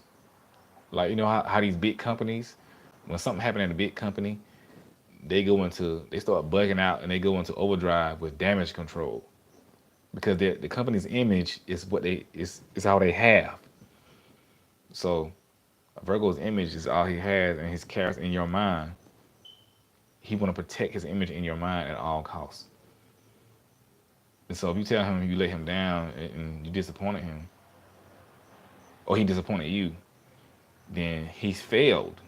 Like, you know how these big companies, when something happened in a big company, they start bugging out and they go into overdrive with damage control. Because the company's image is is all they have. So Virgo's image is all he has, and his character in your mind. He want to protect his image in your mind at all costs. And so if you tell him you let him down and you disappointed him, or he disappointed you, then he's failed.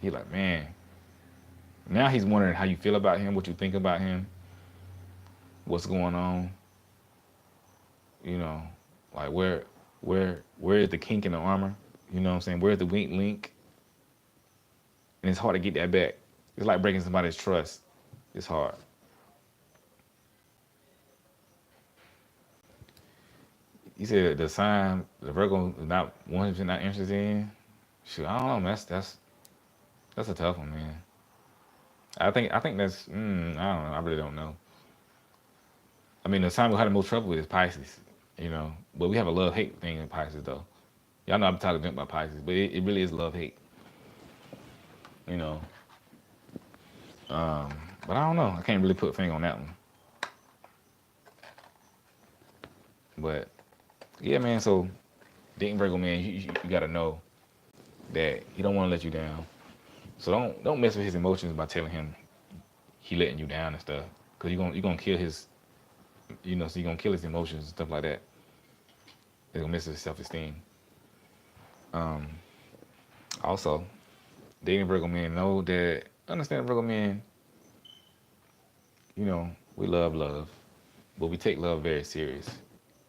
He like, man. Now he's wondering how you feel about him, what you think about him, what's going on. You know, like where is the kink in the armor? You know what I'm saying? Where's the weak link? And it's hard to get that back. It's like breaking somebody's trust. It's hard. You said the sign the Virgo is not 100% not interested in. Shoot, I don't know. Man. That's a tough one, man. I think that's I don't know. I really don't know. I mean, the sign we had the most trouble with is Pisces. You know, but we have a love hate thing in Pisces though. Y'all know I'm talking about Pisces, but it really is love hate. You know, but I don't know. I can't really put a finger on that one. But yeah, man. So dating Virgo, man, you gotta know that he don't want to let you down. So don't mess with his emotions by telling him he letting you down and stuff, cause you gonna kill his, so you're gonna kill his emotions and stuff like that. It's gonna mess with his self-esteem. Also, dating Virgo men know that understand Virgo men, you know, we love love, but we take love very serious.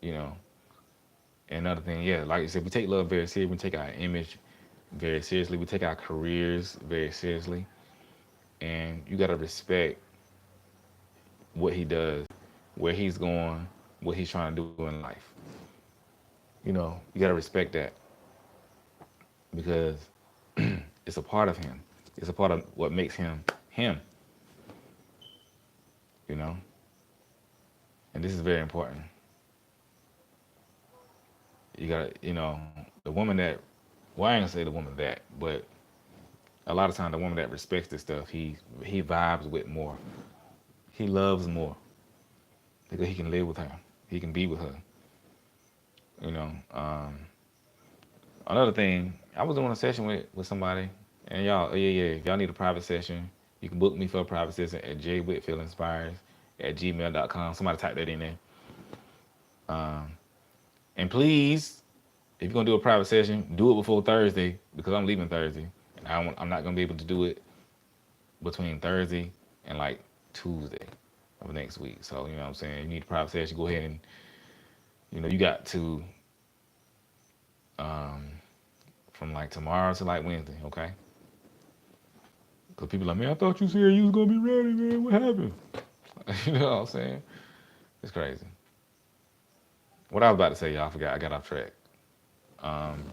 You know, and another thing, yeah, like you said, we take love very seriously. We take our image very seriously. We take our careers very seriously, and you gotta respect what he does, where he's going, what he's trying to do in life. You know, you gotta respect that because it's a part of him. It's a part of what makes him him. You know, and this is very important. You gotta, you know, the woman that, well, I ain't gonna say the woman that, but a lot of times the woman that respects this stuff, he vibes with more. He loves more because he can live with her. He can be with her. You know. Another thing, I was doing a session with somebody, and y'all, yeah, yeah. If y'all need a private session, you can book me for a private session at jwhitfieldinspires@gmail.com. Somebody type that in there. Um, and please, if you're gonna do a private session, do it before Thursday because I'm leaving Thursday, and I'm not gonna be able to do it between Thursday and like Tuesday of next week. So you know what I'm saying. You need a private session. Go ahead and you got to um, from like tomorrow to like Wednesday, okay? Because people are like, man, I thought you said you was gonna be ready, man. What happened? You know what I'm saying? It's crazy. What I was about to say, y'all, I forgot. I got off track. Um,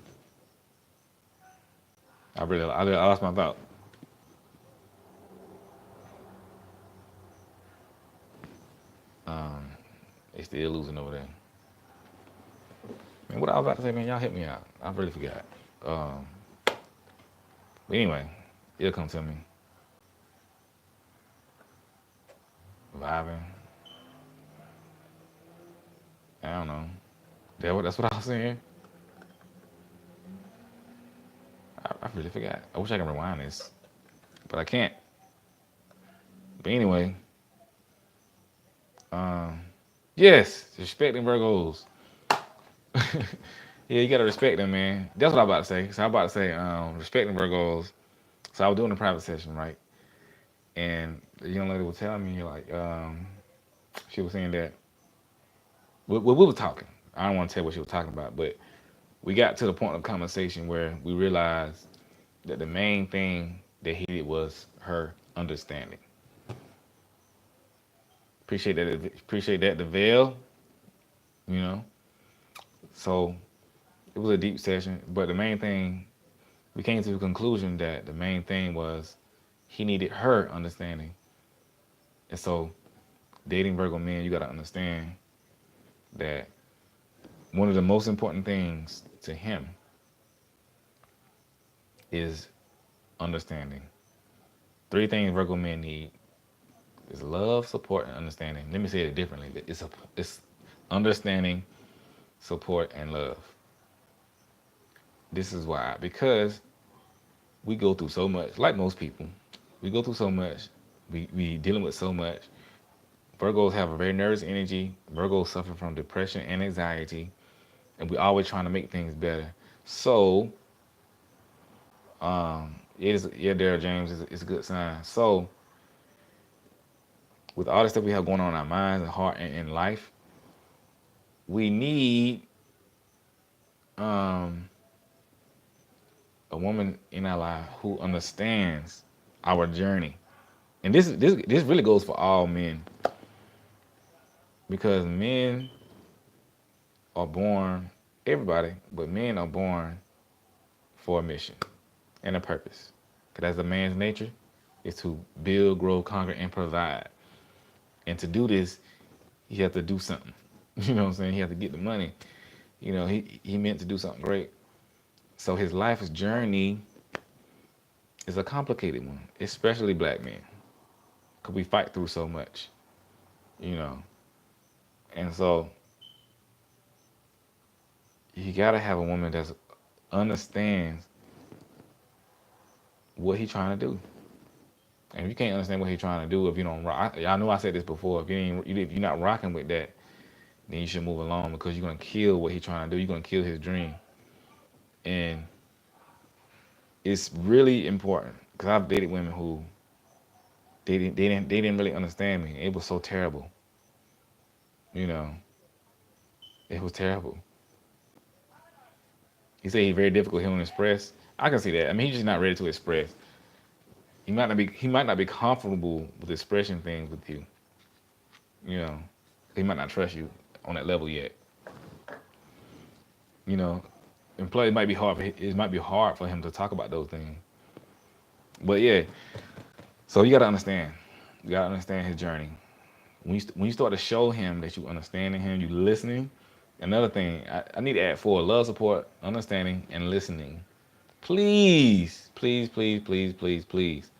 I lost my thought. Um, they still losing over there. Man, what I was about to say, man, y'all help me out. I really forgot. Um, but anyway, it'll come to me. Vibing. I don't know. That's what I was saying. I really forgot. I wish I could rewind this, but I can't. But anyway, um, yes, respecting Virgos. Yeah, you gotta respect them, man. That's what I'm about to say. So I'm about to say, respecting Virgos. So I was doing a private session, right? And the young lady was telling me, like, she was saying that we were talking. I don't want to tell what she was talking about, but we got to the point of conversation where we realized that the main thing that he did was her understanding. Appreciate that. Appreciate that. The veil, you know. So it was a deep session, but the main thing we came to the conclusion that the main thing was he needed her understanding. And so dating Virgo men, you got to understand that one of the most important things to him is understanding. Three things Virgo men need is love, support, and understanding. Let me say it differently. It's understanding, support, and love. This is why. Because we go through so much, like most people. We go through so much. We dealing with so much. Virgos have a very nervous energy. Virgos suffer from depression and anxiety. And we always trying to make things better. So, it is, yeah, Daryl James is a good sign. So, with all the stuff we have going on in our minds and heart and in life, we need um, a woman in our life who understands our journey. And this really goes for all men because men are born, everybody, but men are born for a mission and a purpose. Because as a man's nature is to build, grow, conquer, and provide. And to do this, he had to do something. You know what I'm saying? He had to get the money. You know, he meant to do something great. So his life's journey is a complicated one, especially black men, because we fight through so much, you know. And so you gotta have a woman that understands what he's trying to do. And if you can't understand what he's trying to do, if you don't rock, I know I said this before. If you're not rocking with that, then you should move along because you're gonna kill what he's trying to do. You're gonna kill his dream. And it's really important because I've dated women who they didn't really understand me. It was so terrible, you know. It was terrible. He said he's very difficult. He don't express. I can see that. I mean, he's just not ready to express. He might not be comfortable with expressing things with you. You know, he might not trust you on that level yet. You know, and plus it might be hard. It might be hard for him to talk about those things. But yeah, so you got to understand. You got to understand his journey. When you start to show him that you understanding him, you listening. Another thing, I need to add four: love, support, understanding, and listening. Please, please, please, please, please, please,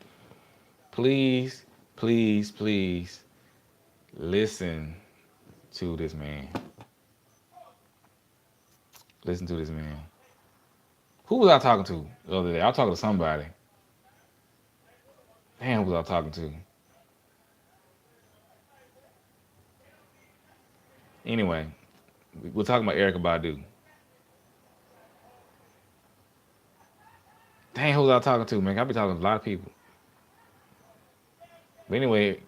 please, please, please, listen to this man. Listen to this man. Who was I talking to the other day? I was talking to somebody. Damn, who was I talking to? Anyway, we're talking about Erykah Badu. Dang, who was I talking to, man? I be talking to a lot of people. But anyway,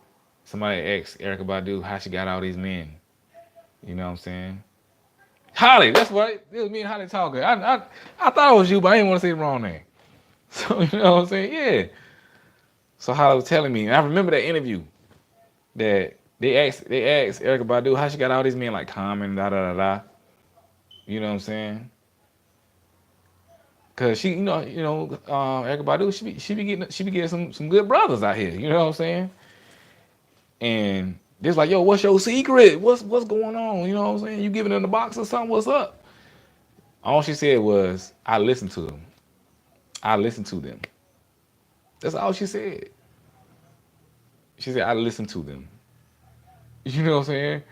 somebody asked Erykah Badu how she got all these men. You know what I'm saying? Holly, that's what it was me and Holly talking. I thought it was you, but I didn't want to say the wrong name. So you know what I'm saying? Yeah. So Holly was telling me, and I remember that interview that they asked Erykah Badu how she got all these men like Common, da da da da. You know what I'm saying? Cause she, Erykah Badu, she be getting some good brothers out here. You know what I'm saying? And just like, yo, what's your secret? What's going on? You know what I'm saying? You giving them the box or something? What's up? All she said was, I listened to them. I listened to them. That's all she said. She said, I listened to them. You know what I'm saying?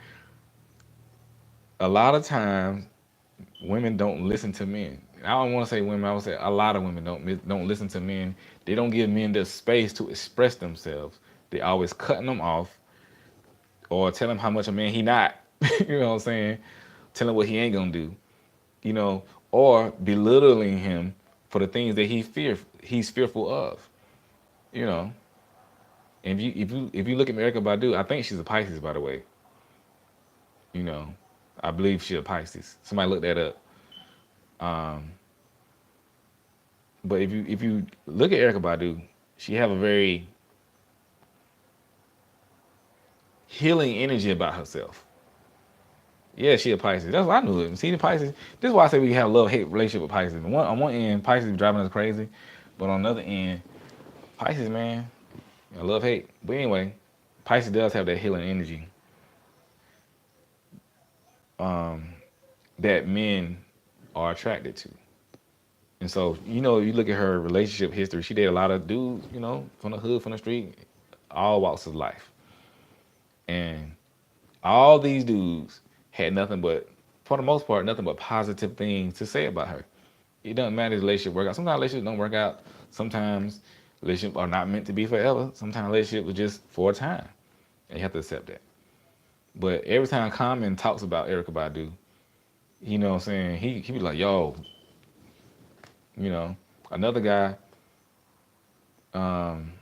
A lot of times, women don't listen to men. I don't want to say women. I would say a lot of women don't listen to men. They don't give men the space to express themselves. They always cutting them off or tell him how much a man he not. You know what I'm saying? Tell him what he ain't gonna do. You know, or belittling him for the things that he's fearful of. You know, and if you look at Erykah Badu, I think she's a Pisces, by the way. You know, I believe she's a Pisces. Somebody look that up. Um, but if you look at Erykah Badu, she have a very healing energy about herself. Yeah, she a Pisces. That's why I knew it. See the Pisces. This is why I say we have a love-hate relationship with Pisces. On one end, Pisces be driving us crazy, but on the other end, Pisces, man, love-hate. But anyway, Pisces does have that healing energy um, that men are attracted to. And so, you look at her relationship history. She dated a lot of dudes, from the hood, from the street, all walks of life. And all these dudes had nothing but, for the most part, nothing but positive things to say about her. It doesn't matter if the relationship work out. Sometimes relationships don't work out. Sometimes relationships are not meant to be forever. Sometimes relationships are just for a time. And you have to accept that. But every time Common talks about Erykah Badu, you know what I'm saying, he be like, yo, another guy um,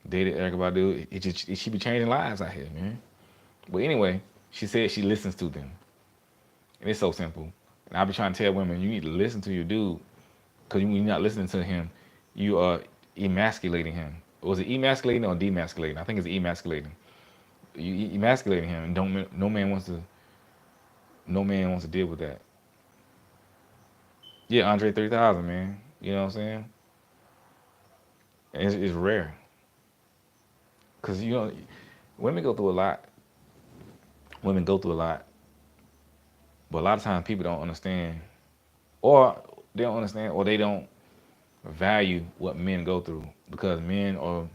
dated Erykah Badu. She be changing lives out here, man. But anyway, she said she listens to them. And it's so simple. And I be trying to tell women, you need to listen to your dude. Because when you're not listening to him, you are emasculating him. Was it emasculating or demasculating? I think it's emasculating. You emasculating him, and no man wants to deal with that. Yeah, Andre 3000, man. You know what I'm saying? And it's rare. Because, women go through a lot. Women go through a lot. But a lot of times people don't understand. Or they don't understand, or they don't value what men go through. Because men are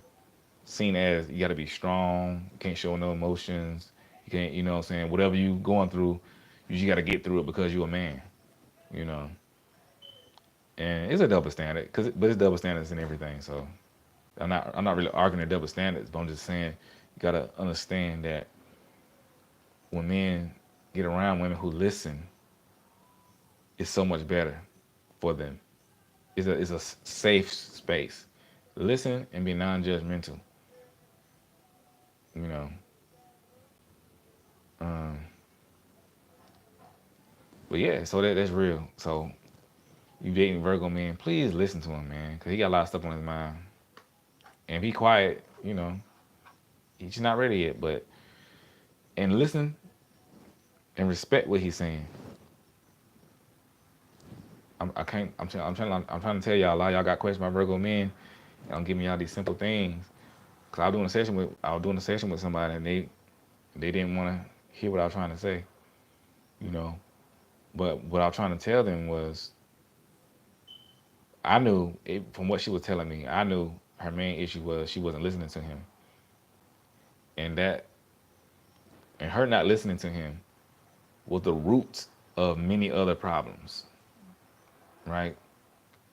seen as, you got to be strong, you can't show no emotions, you can't, you know what I'm saying, whatever you going through, you just got to get through it because you're a man, you know. And it's a double standard, but it's double standards in everything. So I'm not really arguing the double standards, but I'm just saying you got to understand that when men get around women who listen, it's so much better for them. is a safe space. Listen and be non-judgmental. You know. Um, but yeah, so that's real. So you dating Virgo man, please listen to him, man, because he got a lot of stuff on his mind. And be quiet, he's just not ready yet. But and listen and respect what he's saying. I can't. I'm trying to tell y'all. A lot of y'all got questions about Virgo men. And I'm giving y'all these simple things. Cause I was doing a session with somebody, and they didn't want to hear what I was trying to say. You know. But what I was trying to tell them was, I knew it, from what she was telling me. I knew her main issue was she wasn't listening to him, and that and her not listening to him was the root of many other problems. Right?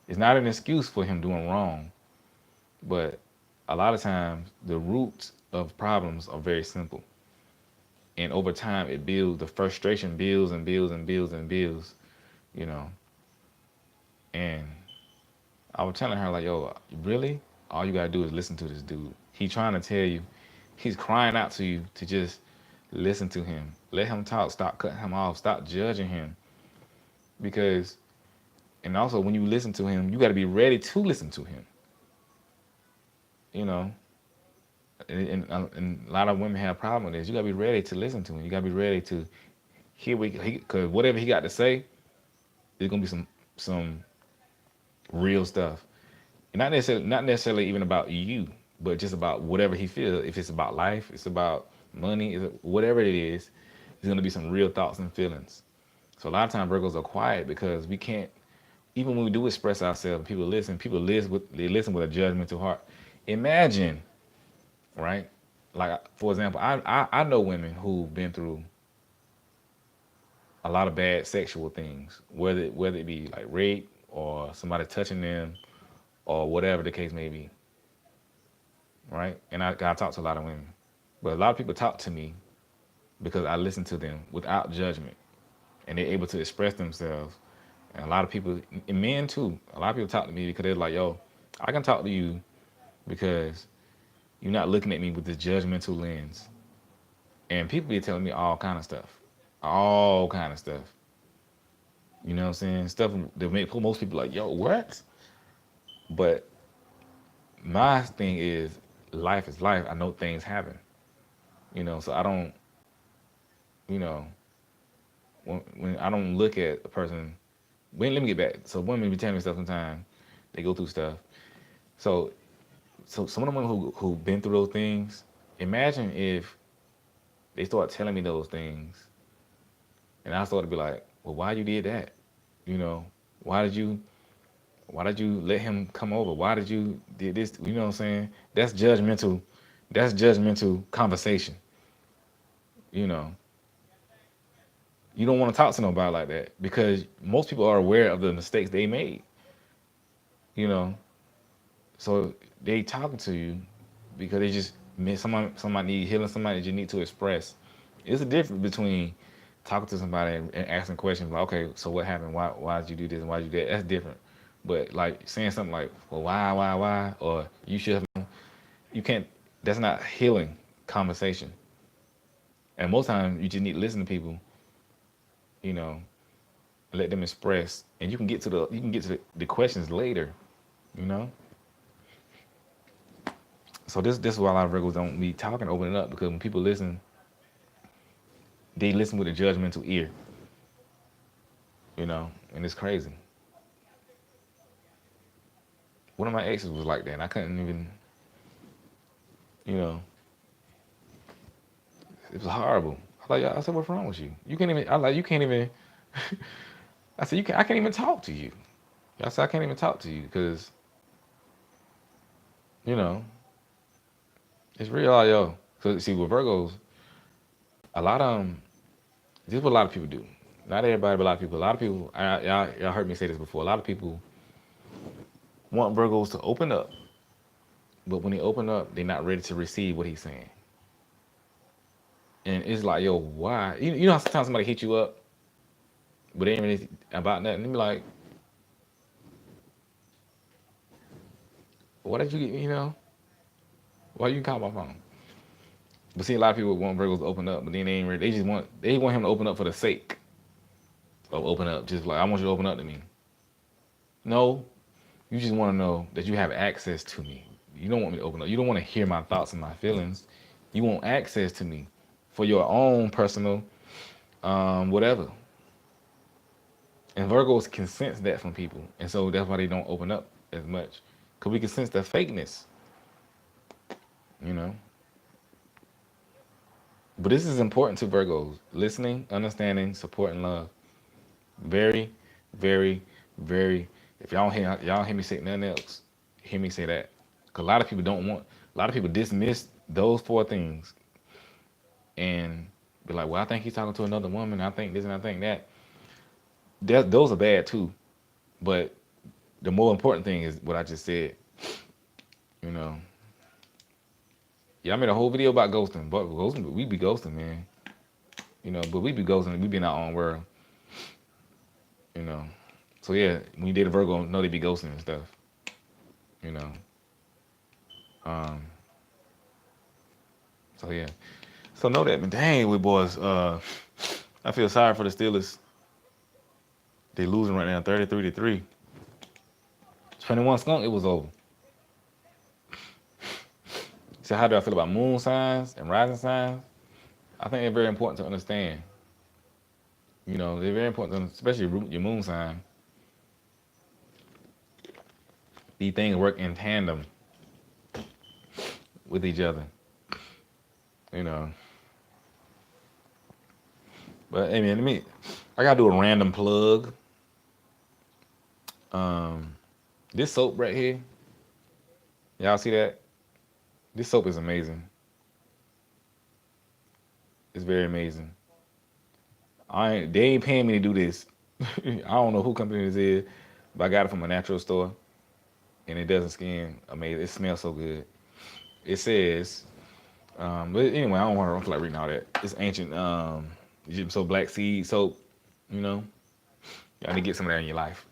It's not an excuse for him doing wrong, but a lot of times the roots of problems are very simple. And over time it builds, the frustration builds and builds and builds and builds, you know. And I was telling her like, yo, really? All you gotta do is listen to this dude. He's trying to tell you, he's crying out to you to just listen to him. Let him talk, stop cutting him off, stop judging him. Because and also when you listen to him, you gotta be ready to listen to him. You know, and a lot of women have a problem with this. You gotta be ready to listen to him. You gotta be ready to hear because whatever he got to say, there's gonna be some real stuff. And not necessarily even about you, but just about whatever he feels. If it's about life, it's about money, whatever it is, there's gonna be some real thoughts and feelings. So a lot of times Virgos are quiet because we can't. Even when we do express ourselves, people listen. They listen with a judgmental heart. Imagine, right? Like for example, I know women who've been through a lot of bad sexual things, whether it be like rape or somebody touching them or whatever the case may be, right? And I talk to a lot of women, but a lot of people talk to me because I listen to them without judgment, and they're able to express themselves. And a lot of people, and men too, a lot of people talk to me because they're like, "Yo, I can talk to you because you're not looking at me with this judgmental lens." And people be telling me all kind of stuff. You know what I'm saying? Stuff that make most people like, "Yo, what?" But my thing is life. I know things happen. So I don't, you know, when I don't look at a person. Let me get back. So women be telling me stuff sometimes. They go through stuff. So some of the women who've been through those things. Imagine if they start telling me those things, and I start to be like, well, why you did that? You know, why did you why did you let him come over? Why did you did this? You know what I'm saying? That's judgmental. That's judgmental conversation. You know, you don't want to talk to nobody like that because most people are aware of the mistakes they made. You know, so they talking to you because they just somebody need healing, somebody just need to express. It's a difference between talking to somebody and asking questions like, okay, so what happened? Why did you do this and why did you do that? That's different. But like saying something like, well, why, or you should have, you can't. That's not healing conversation. And most times you just need to listen to people, you know, let them express, and you can get to the questions later, you know. So this is why a lot of Virgos don't be talking, opening up, because when people listen, they listen with a judgmental ear, and it's crazy. One of my exes was like that, and I couldn't even, you know, it was horrible. I said, what's wrong with you? You can't even. You can't even. I said, I can't even talk to you. I said, I can't even talk to you because, you know, it's real, yo. So see, with Virgos, a lot of them, this is what a lot of people do. Not everybody, but a lot of people. A lot of people, y'all heard me say this before. A lot of people want Virgos to open up, but when they open up, they're not ready to receive what he's saying. And it's like, yo, why? You know how sometimes somebody hit you up, but they ain't really about nothing. They be like, Why did you, why you call my phone? But see, a lot of people want Virgos to open up, but then they ain't ready. They want him to open up for the sake of open up. Just like, I want you to open up to me. No, you just want to know that you have access to me. You don't want me to open up. You don't want to hear my thoughts and my feelings. You want access to me for your own personal, whatever. And Virgos can sense that from people, and so that's why they don't open up as much, because we can sense the fakeness, you know. But this is important to Virgos: listening, understanding, support, and love. Very, very, very. If y'all don't hear me say nothing else, hear me say that. Cause a lot of people don't want. A lot of people dismiss those four things and be like, "Well, I think he's talking to another woman. I think this and I think that." Those are bad too. But the more important thing is what I just said. You know, yeah, I made a whole video about ghosting. But ghosting, we be ghosting, man. But we be ghosting. We be in our own world. You know. So yeah, when you date a Virgo, know they be ghosting and stuff. You know. Um. So yeah. So know that, man. Dang, we boys. I feel sorry for the Steelers. They losing right now, 33-3. 21 skunk, it was over. So how do I feel about moon signs and rising signs? I think they're very important to understand. They're very important, especially your moon sign. These things work in tandem with each other. You know. But hey man, I gotta do a random plug. This soap right here, y'all see that? This soap is amazing. It's very amazing. They ain't paying me to do this. I don't know who company this is, but I got it from a natural store, and it doesn't skin amazing. It smells so good. It says, but anyway, I don't feel like reading all that. It's ancient Egyptian soap, black seed soap. You know, y'all need to get some of that in your life.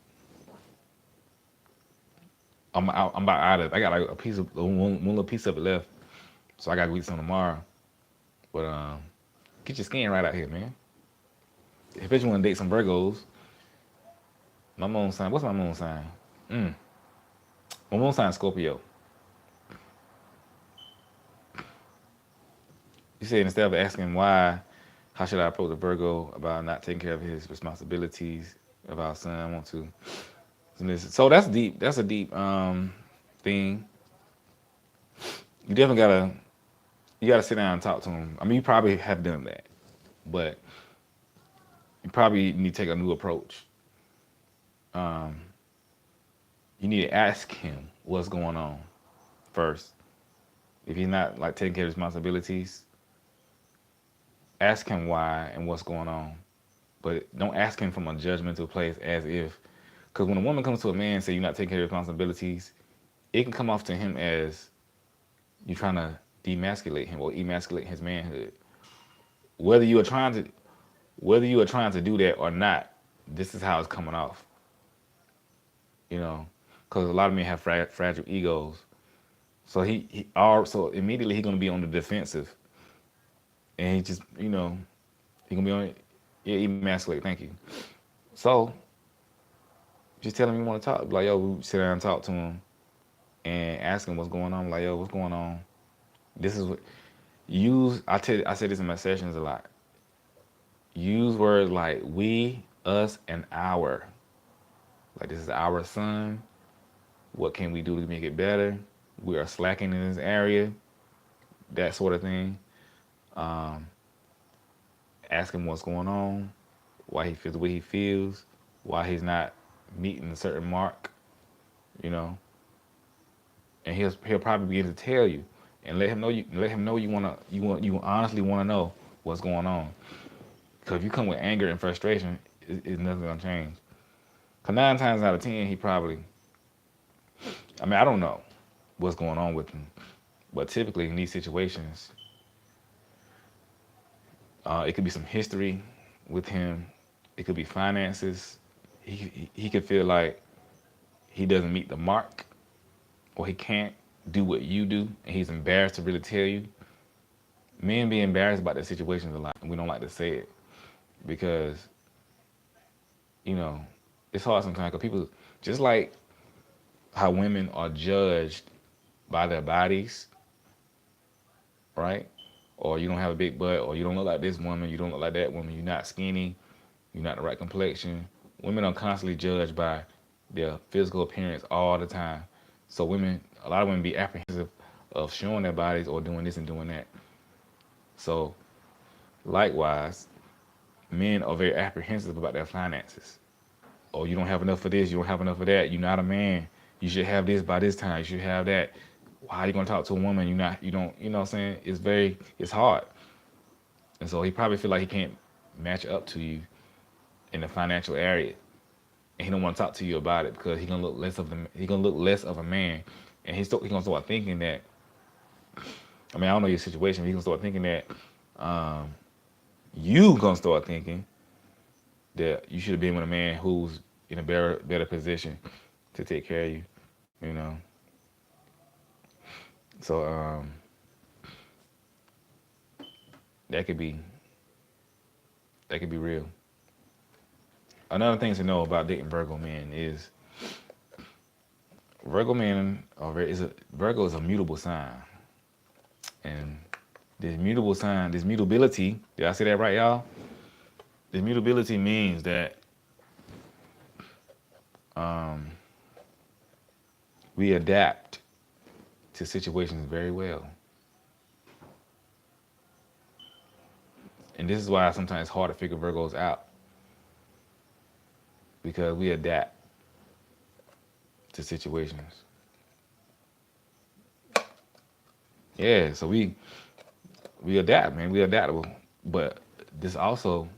I'm about out of it. I got like one little piece of it left, so I gotta go eat some tomorrow. But get your skin right out here, man. If you want to date some Virgos, my moon sign. What's my moon sign? My moon sign is Scorpio. You said instead of asking why, how should I approach a Virgo about not taking care of his responsibilities of our son? I want to. So that's deep. That's a deep thing. You gotta sit down and talk to him. I mean, you probably have done that, but you probably need to take a new approach. You need to ask him what's going on first. If he's not like taking care of responsibilities, ask him why and what's going on. But don't ask him from a judgmental place as if, because when a woman comes to a man and say you're not taking care of responsibilities, it can come off to him as you trying to demasculate him or emasculate his manhood. Whether you are trying to do that or not, this is how it's coming off. Because a lot of men have fragile egos. So so immediately he's gonna be on the defensive, and he gonna be on, yeah, emasculate. Thank you. So just tell him you want to talk. Like, yo, we sit down and talk to him and ask him what's going on. Like, yo, what's going on? This is what I say this in my sessions a lot. Use words like we, us, and our. Like, this is our son. What can we do to make it better? We are slacking in this area. That sort of thing. Ask him what's going on, why he feels the way he feels, why he's not meeting a certain mark, and he'll probably begin to tell you, and let him know you honestly want to know what's going on. Because if you come with anger and frustration, it's nothing gonna change. Cause 9 times out of 10, I don't know what's going on with him, but typically in these situations, it could be some history with him. It could be finances. He could feel like he doesn't meet the mark, or he can't do what you do, and he's embarrassed to really tell you. Men be embarrassed about their situations a lot, and we don't like to say it because, you know, it's hard sometimes because people, just like how women are judged by their bodies, right? Or you don't have a big butt, or you don't look like this woman, you don't look like that woman, you're not skinny, you're not the right complexion. Women are constantly judged by their physical appearance all the time. So a lot of women be apprehensive of showing their bodies or doing this and doing that. So likewise, men are very apprehensive about their finances. Oh, you don't have enough of this, you don't have enough of that, you're not a man. You should have this by this time, you should have that. How are you gonna talk to a woman? You don't, you know what I'm saying? It's hard. And so he probably feel like he can't match up to you in the financial area. And he don't want to talk to you about it because he gonna look less of a man. And he gonna start thinking that, I mean, I don't know your situation, but he gonna start thinking that you gonna start thinking that you should have been with a man who's in a better position to take care of you, you know. So that could be real. Another thing to know about dating Virgo men is Virgo is a mutable sign, and this mutability. Did I say that right, y'all? This mutability means that we adapt to situations very well. And this is why sometimes it's hard to figure Virgos out, because we adapt to situations. Yeah, so we adapt, man. We adaptable. But this also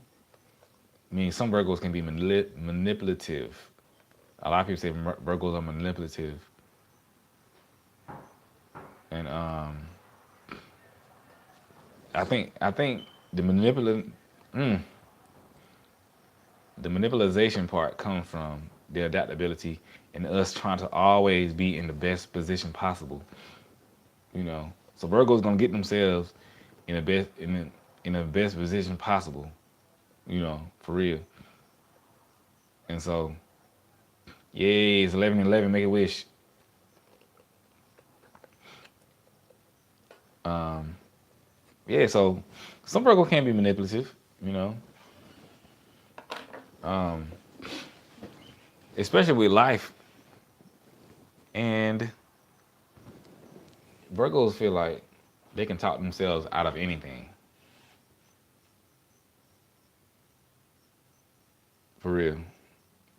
means some Virgos can be manipulative. A lot of people say Virgos are manipulative. And I think the manipulation part comes from the adaptability and us trying to always be in the best position possible. You know, so Virgo's gonna get themselves in the best position possible. You know, for real. And so, yay, it's 11/11. Make a wish. Yeah, so some Virgo can be manipulative. You know, especially with life. And Virgos feel like they can talk themselves out of anything. For real.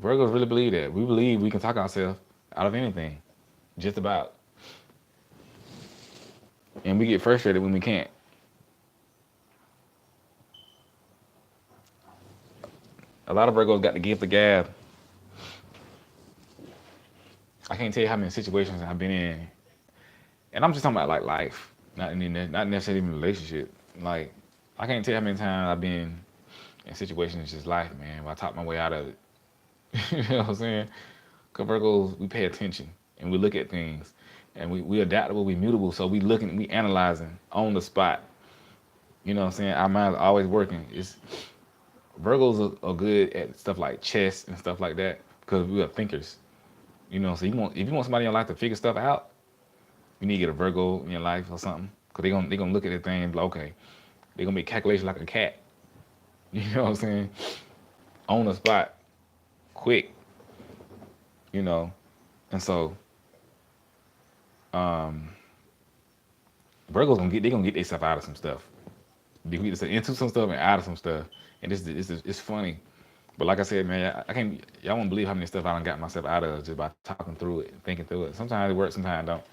Virgos really believe that. We believe we can talk ourselves out of anything. Just about. And we get frustrated when we can't. A lot of Virgos got the gift of gab. I can't tell you how many situations I've been in. And I'm just talking about like life. Not necessarily even a relationship. Like, I can't tell you how many times I've been in situations just life, man, where I talk my way out of it. You know what I'm saying? Because Virgos, we pay attention and we look at things, and we adaptable, we mutable, so we analyzing on the spot. You know what I'm saying? Our minds are always working. Virgos are good at stuff like chess and stuff like that because we are thinkers. You know, so if you want somebody in your life to figure stuff out, you need to get a Virgo in your life or something, because they gonna look at the thing and be like, okay, they're gonna make calculations like a cat. You know what I'm saying? On the spot, quick. You know, and so Virgos gonna get themselves out of some stuff. They get themselves into some stuff and out of some stuff, and it's funny. But like I said, man, I can't. Y'all won't believe how many stuff I done got myself out of just by talking through it, and thinking through it. Sometimes it works, sometimes it don't.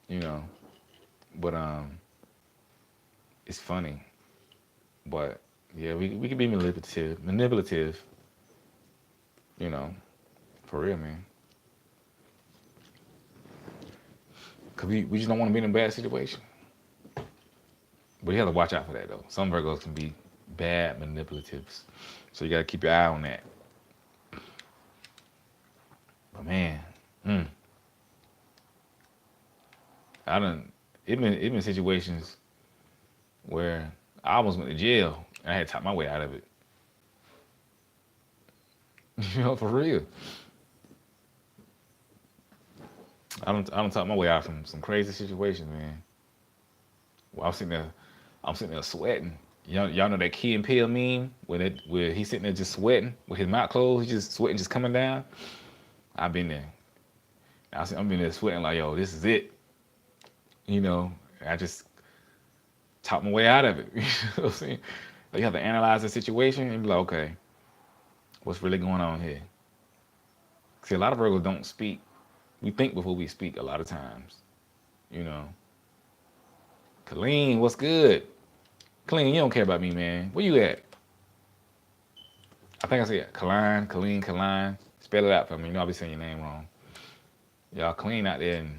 You know, but it's funny. But yeah, we can be manipulative. You know, for real, man. Cause we just don't want to be in a bad situation. But you have to watch out for that though. Some Virgos can be bad manipulatives, so you gotta keep your eye on that. But man, it been situations where I almost went to jail and I had to talk my way out of it. For real. I don't talk my way out from some crazy situations, man. Well, I'm sitting there sweating. Y'all know that Key and Peele meme where he's sitting there just sweating with his mouth closed, he's just sweating, just coming down. I've been there. I'm been there sweating like, yo, this is it. I just talk my way out of it. You know what I'm saying? Like, you have to analyze the situation and be like, okay, what's really going on here? See, a lot of Virgos don't speak. We think before we speak a lot of times. You know. Colleen, what's good? Colleen, you don't care about me, man. Where you at? I think I said Colleen. Spell it out for me. You know I'll be saying your name wrong. Y'all, Colleen out there in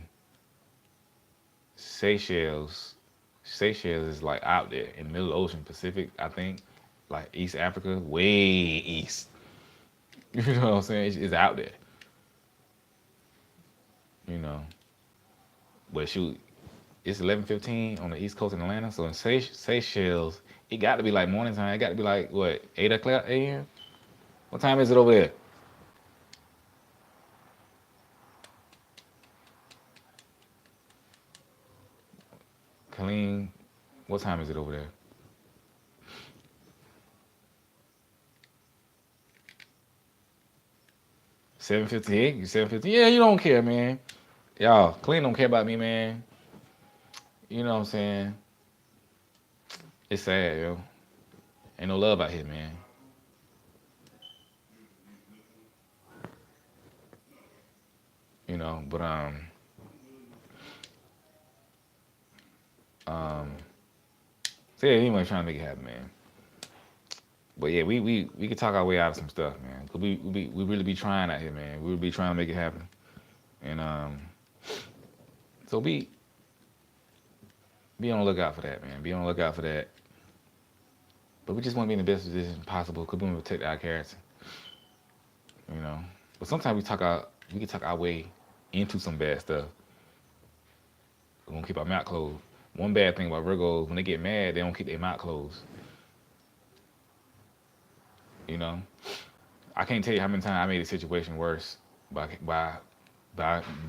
Seychelles. Seychelles is like out there in the Middle Ocean, Pacific, I think. Like East Africa, way east. You know what I'm saying? It's out there. You know. But shoot, it's 11:15 on the East Coast in Atlanta. So in Seychelles, it got to be like morning time. It got to be like, what, 8 o'clock a.m.? What time is it over there? Colleen, what time is it over there? $7:58? 7:50? Yeah, you don't care, man. Y'all, Colleen don't care about me, man. You know what I'm saying? It's sad, yo. Ain't no love out here, man. But so yeah, anyway, trying to make it happen, man. But yeah, we could talk our way out of some stuff, man. 'Cause we really be trying out here, man. We really be trying to make it happen, and so be on the lookout for that, man. Be on the lookout for that. But we just want to be in the best position possible because we want to protect our character, you know. But sometimes we can talk our way into some bad stuff. We're gonna keep our mouth closed. One bad thing about Virgos, when they get mad, they don't keep their mouth closed. You know, I can't tell you how many times I made a situation worse by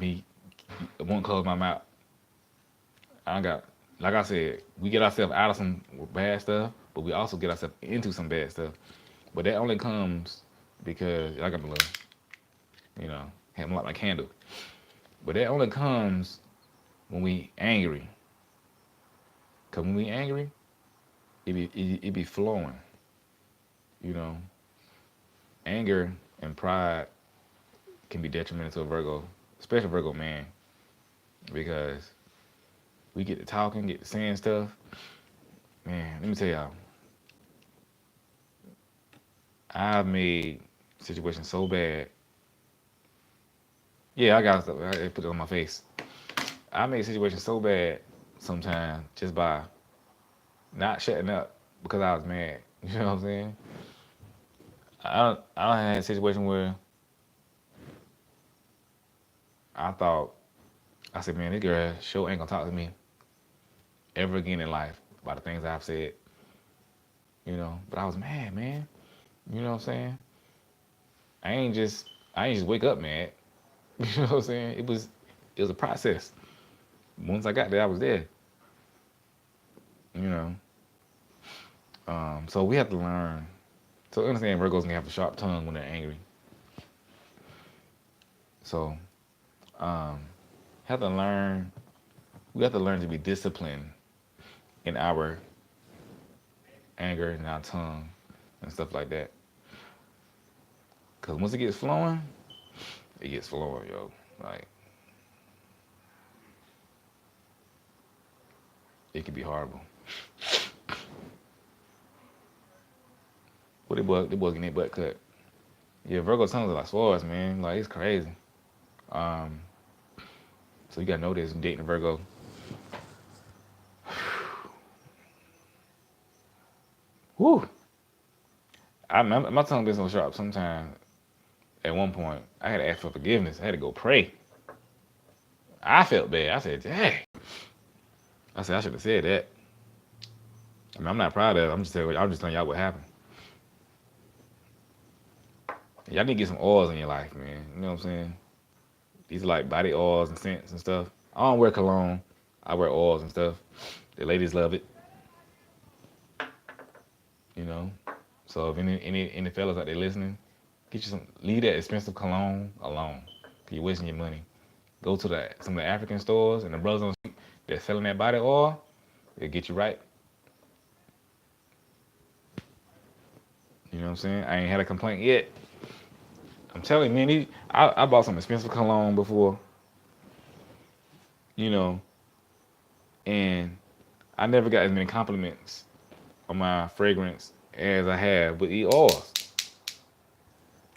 me won't close my mouth. I got, like I said, we get ourselves out of some bad stuff, but we also get ourselves into some bad stuff. But that only comes because I got a little, have them light my candle. But that only comes when we angry. Cause when we angry, it be flowing. You know, anger and pride can be detrimental to a Virgo, especially Virgo man, because we get to talking, get to saying stuff. Man, let me tell y'all, I've made situations so bad. Yeah, I got stuff. I put it on my face. I made situations so bad sometimes just by not shutting up because I was mad. You know what I'm saying? I had a situation where I said, man, this girl sure ain't gonna talk to me ever again in life about the things I've said. But I was mad, man. You know what I'm saying? I ain't just wake up mad. You know what I'm saying? It was a process. Once I got there, I was there. You know. So we have to learn. So understand Virgos can have a sharp tongue when they're angry. So have to learn. We have to learn to be disciplined in our anger and our tongue and stuff like that. Cause once it gets flowing, yo. Like it can be horrible. What the boy getting their butt cut. Yeah, Virgo tongues are like swords, man. Like it's crazy. So you gotta know this. Dating a Virgo. Whew. My tongue been so sharp sometimes. At one point, I had to ask for forgiveness. I had to go pray. I felt bad. I said, dang. I said I should have said that. I mean, I'm not proud of it. I'm just telling y'all what happened. Y'all need to get some oils in your life, man. You know what I'm saying? These are like body oils and scents and stuff. I don't wear cologne. I wear oils and stuff. The ladies love it, you know. So if any fellas out there listening, get you some. Leave that expensive cologne alone. You're wasting your money. Go to some of the African stores and the brothers on the street that's selling that body oil. They'll get you right. You know what I'm saying? I ain't had a complaint yet. I'm telling you, man. I bought some expensive cologne before, you know, and I never got as many compliments on my fragrance as I have with these oils.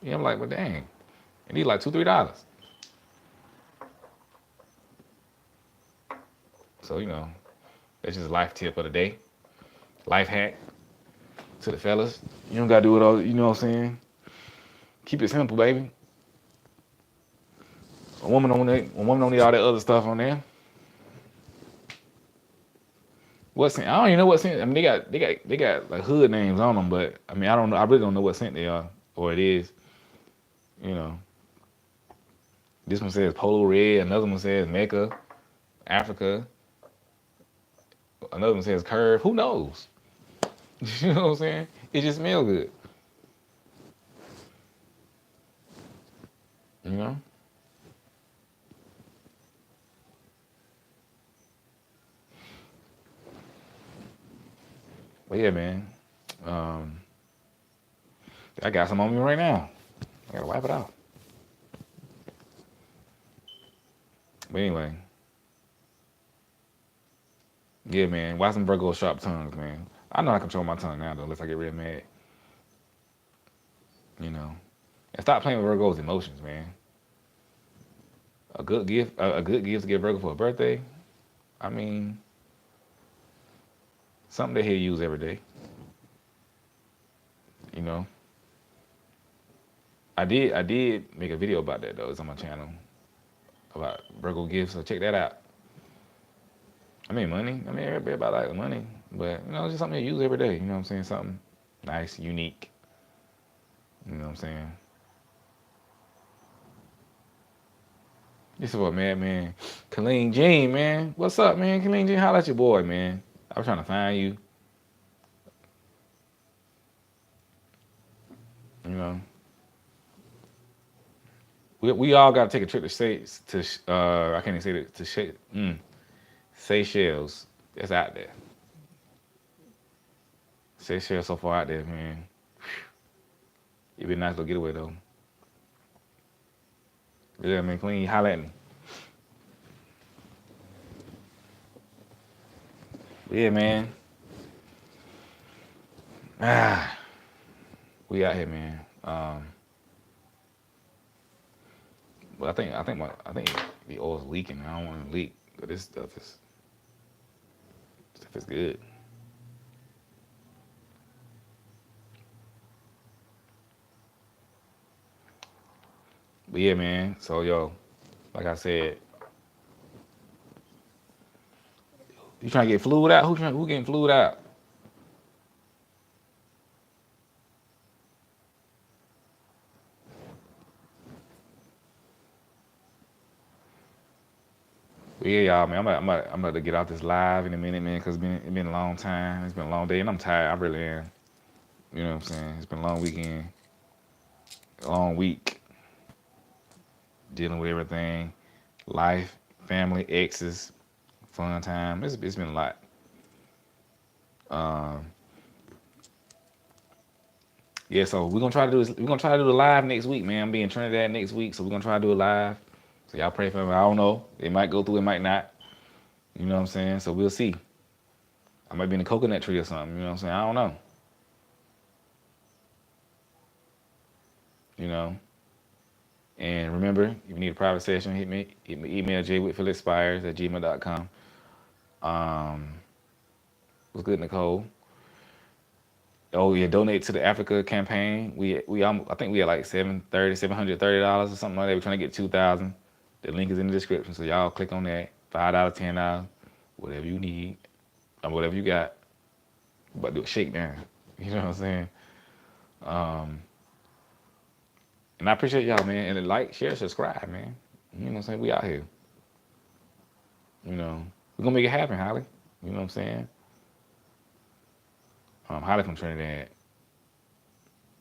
Yeah, I'm like, well, dang. And these like $2-3. So, that's just a life tip of the day. Life hack to the fellas. You don't gotta do it all, you know what I'm saying? Keep it simple, baby. A woman don't need all that other stuff on there. What scent? I don't even know what scent. I mean, they got like hood names on them, but I mean, I don't know. I really don't know what scent they are or it is. You know, this one says Polo Red. Another one says Mecca, Africa. Another one says Curve. Who knows? You know what I'm saying? It just smells good. You know. But yeah, man. Um, I got some on me right now. I gotta wipe it off. But anyway, yeah, man. Why some Virgo sharp tongues, man? I know I control my tongue now, though, unless I get real mad. You know. And stop playing with Virgo's emotions, man. A good gift to give Virgo for a birthday. I mean, something that he'll use every day. You know. I did make a video about that though. It's on my channel about Virgo gifts. So check that out. I mean money. I mean everybody about like money, but it's just something you use every day. You know what I'm saying? Something nice, unique. You know what I'm saying? This is what man. Kaleem Jean, man. What's up, man? Kaleem Jean, holla at your boy, man. I was trying to find you. You know, we all got to take a trip I can't even say that Seychelles. It's out there. Seychelles so far out there, man. It'd be a nice little getaway though. Yeah, man. Clean, holla at me. But yeah, man. Ah, we out here, man. But I think the oil's leaking. I don't want to leak, but this stuff is good. But yeah, man. So yo, like I said, you trying to get flued out? Who getting flued out? But yeah, y'all, man. I'm about to get off this live in a minute, man, because it's been a long time. It's been a long day, and I'm tired. I really am. You know what I'm saying? It's been a long weekend, a long week, dealing with everything, life, family, exes, fun time. It's been a lot. Um, yeah, so we're gonna try to do this. We're gonna try to do the live next week, man. I'm being Trinidad next week, so we're gonna try to do it live. So y'all pray for me. I don't know. It might go through, it might not. You know what I'm saying? So we'll see. I might be in a coconut tree or something. You know what I'm saying? I don't know. You know. And remember, if you need a private session, hit me. Email jwhitfieldexpires@gmail.com. Um, what's good, Nicole? Oh yeah, donate to the Africa campaign. I think we had like $730 or something like that. We're trying to get 2,000. The link is in the description, so y'all click on that. $5, $10, whatever you need, or whatever you got, but do a shakedown. You know what I'm saying? Um, and I appreciate y'all, man. And then like, share, subscribe, man. You know what I'm saying? We out here. You know, we're gonna make it happen, Holly. You know what I'm saying? Holly from Trinidad.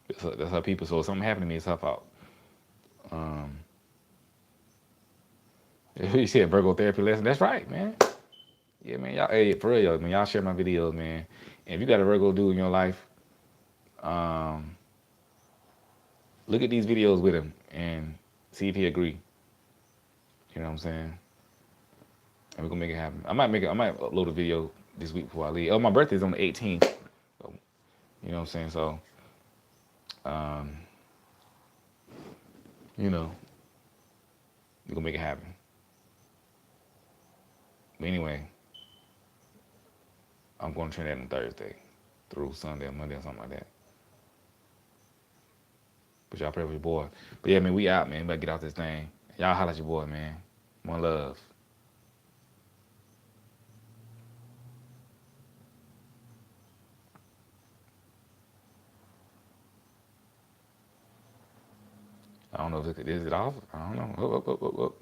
That's her people. So if something happened to me, it's her fault. Um, you said Virgo therapy lesson. That's right, man. Yeah, man. Y'all, hey, for real, man. Y'all share my videos, man. And if you got a Virgo dude in your life, um, look at these videos with him and see if he agree. You know what I'm saying? And we're gonna make it happen. I might upload a video this week before I leave. Oh, my birthday's on the 18th. So, you know what I'm saying? So, um, you know, we're gonna make it happen. But anyway, I'm going to Trinidad on Thursday through Sunday or Monday or something like that. But y'all pray for your boy. But yeah, man, we out, man. Better get out this thing. Y'all holla at your boy, man. One love. I don't know if is it off. I don't know. Up.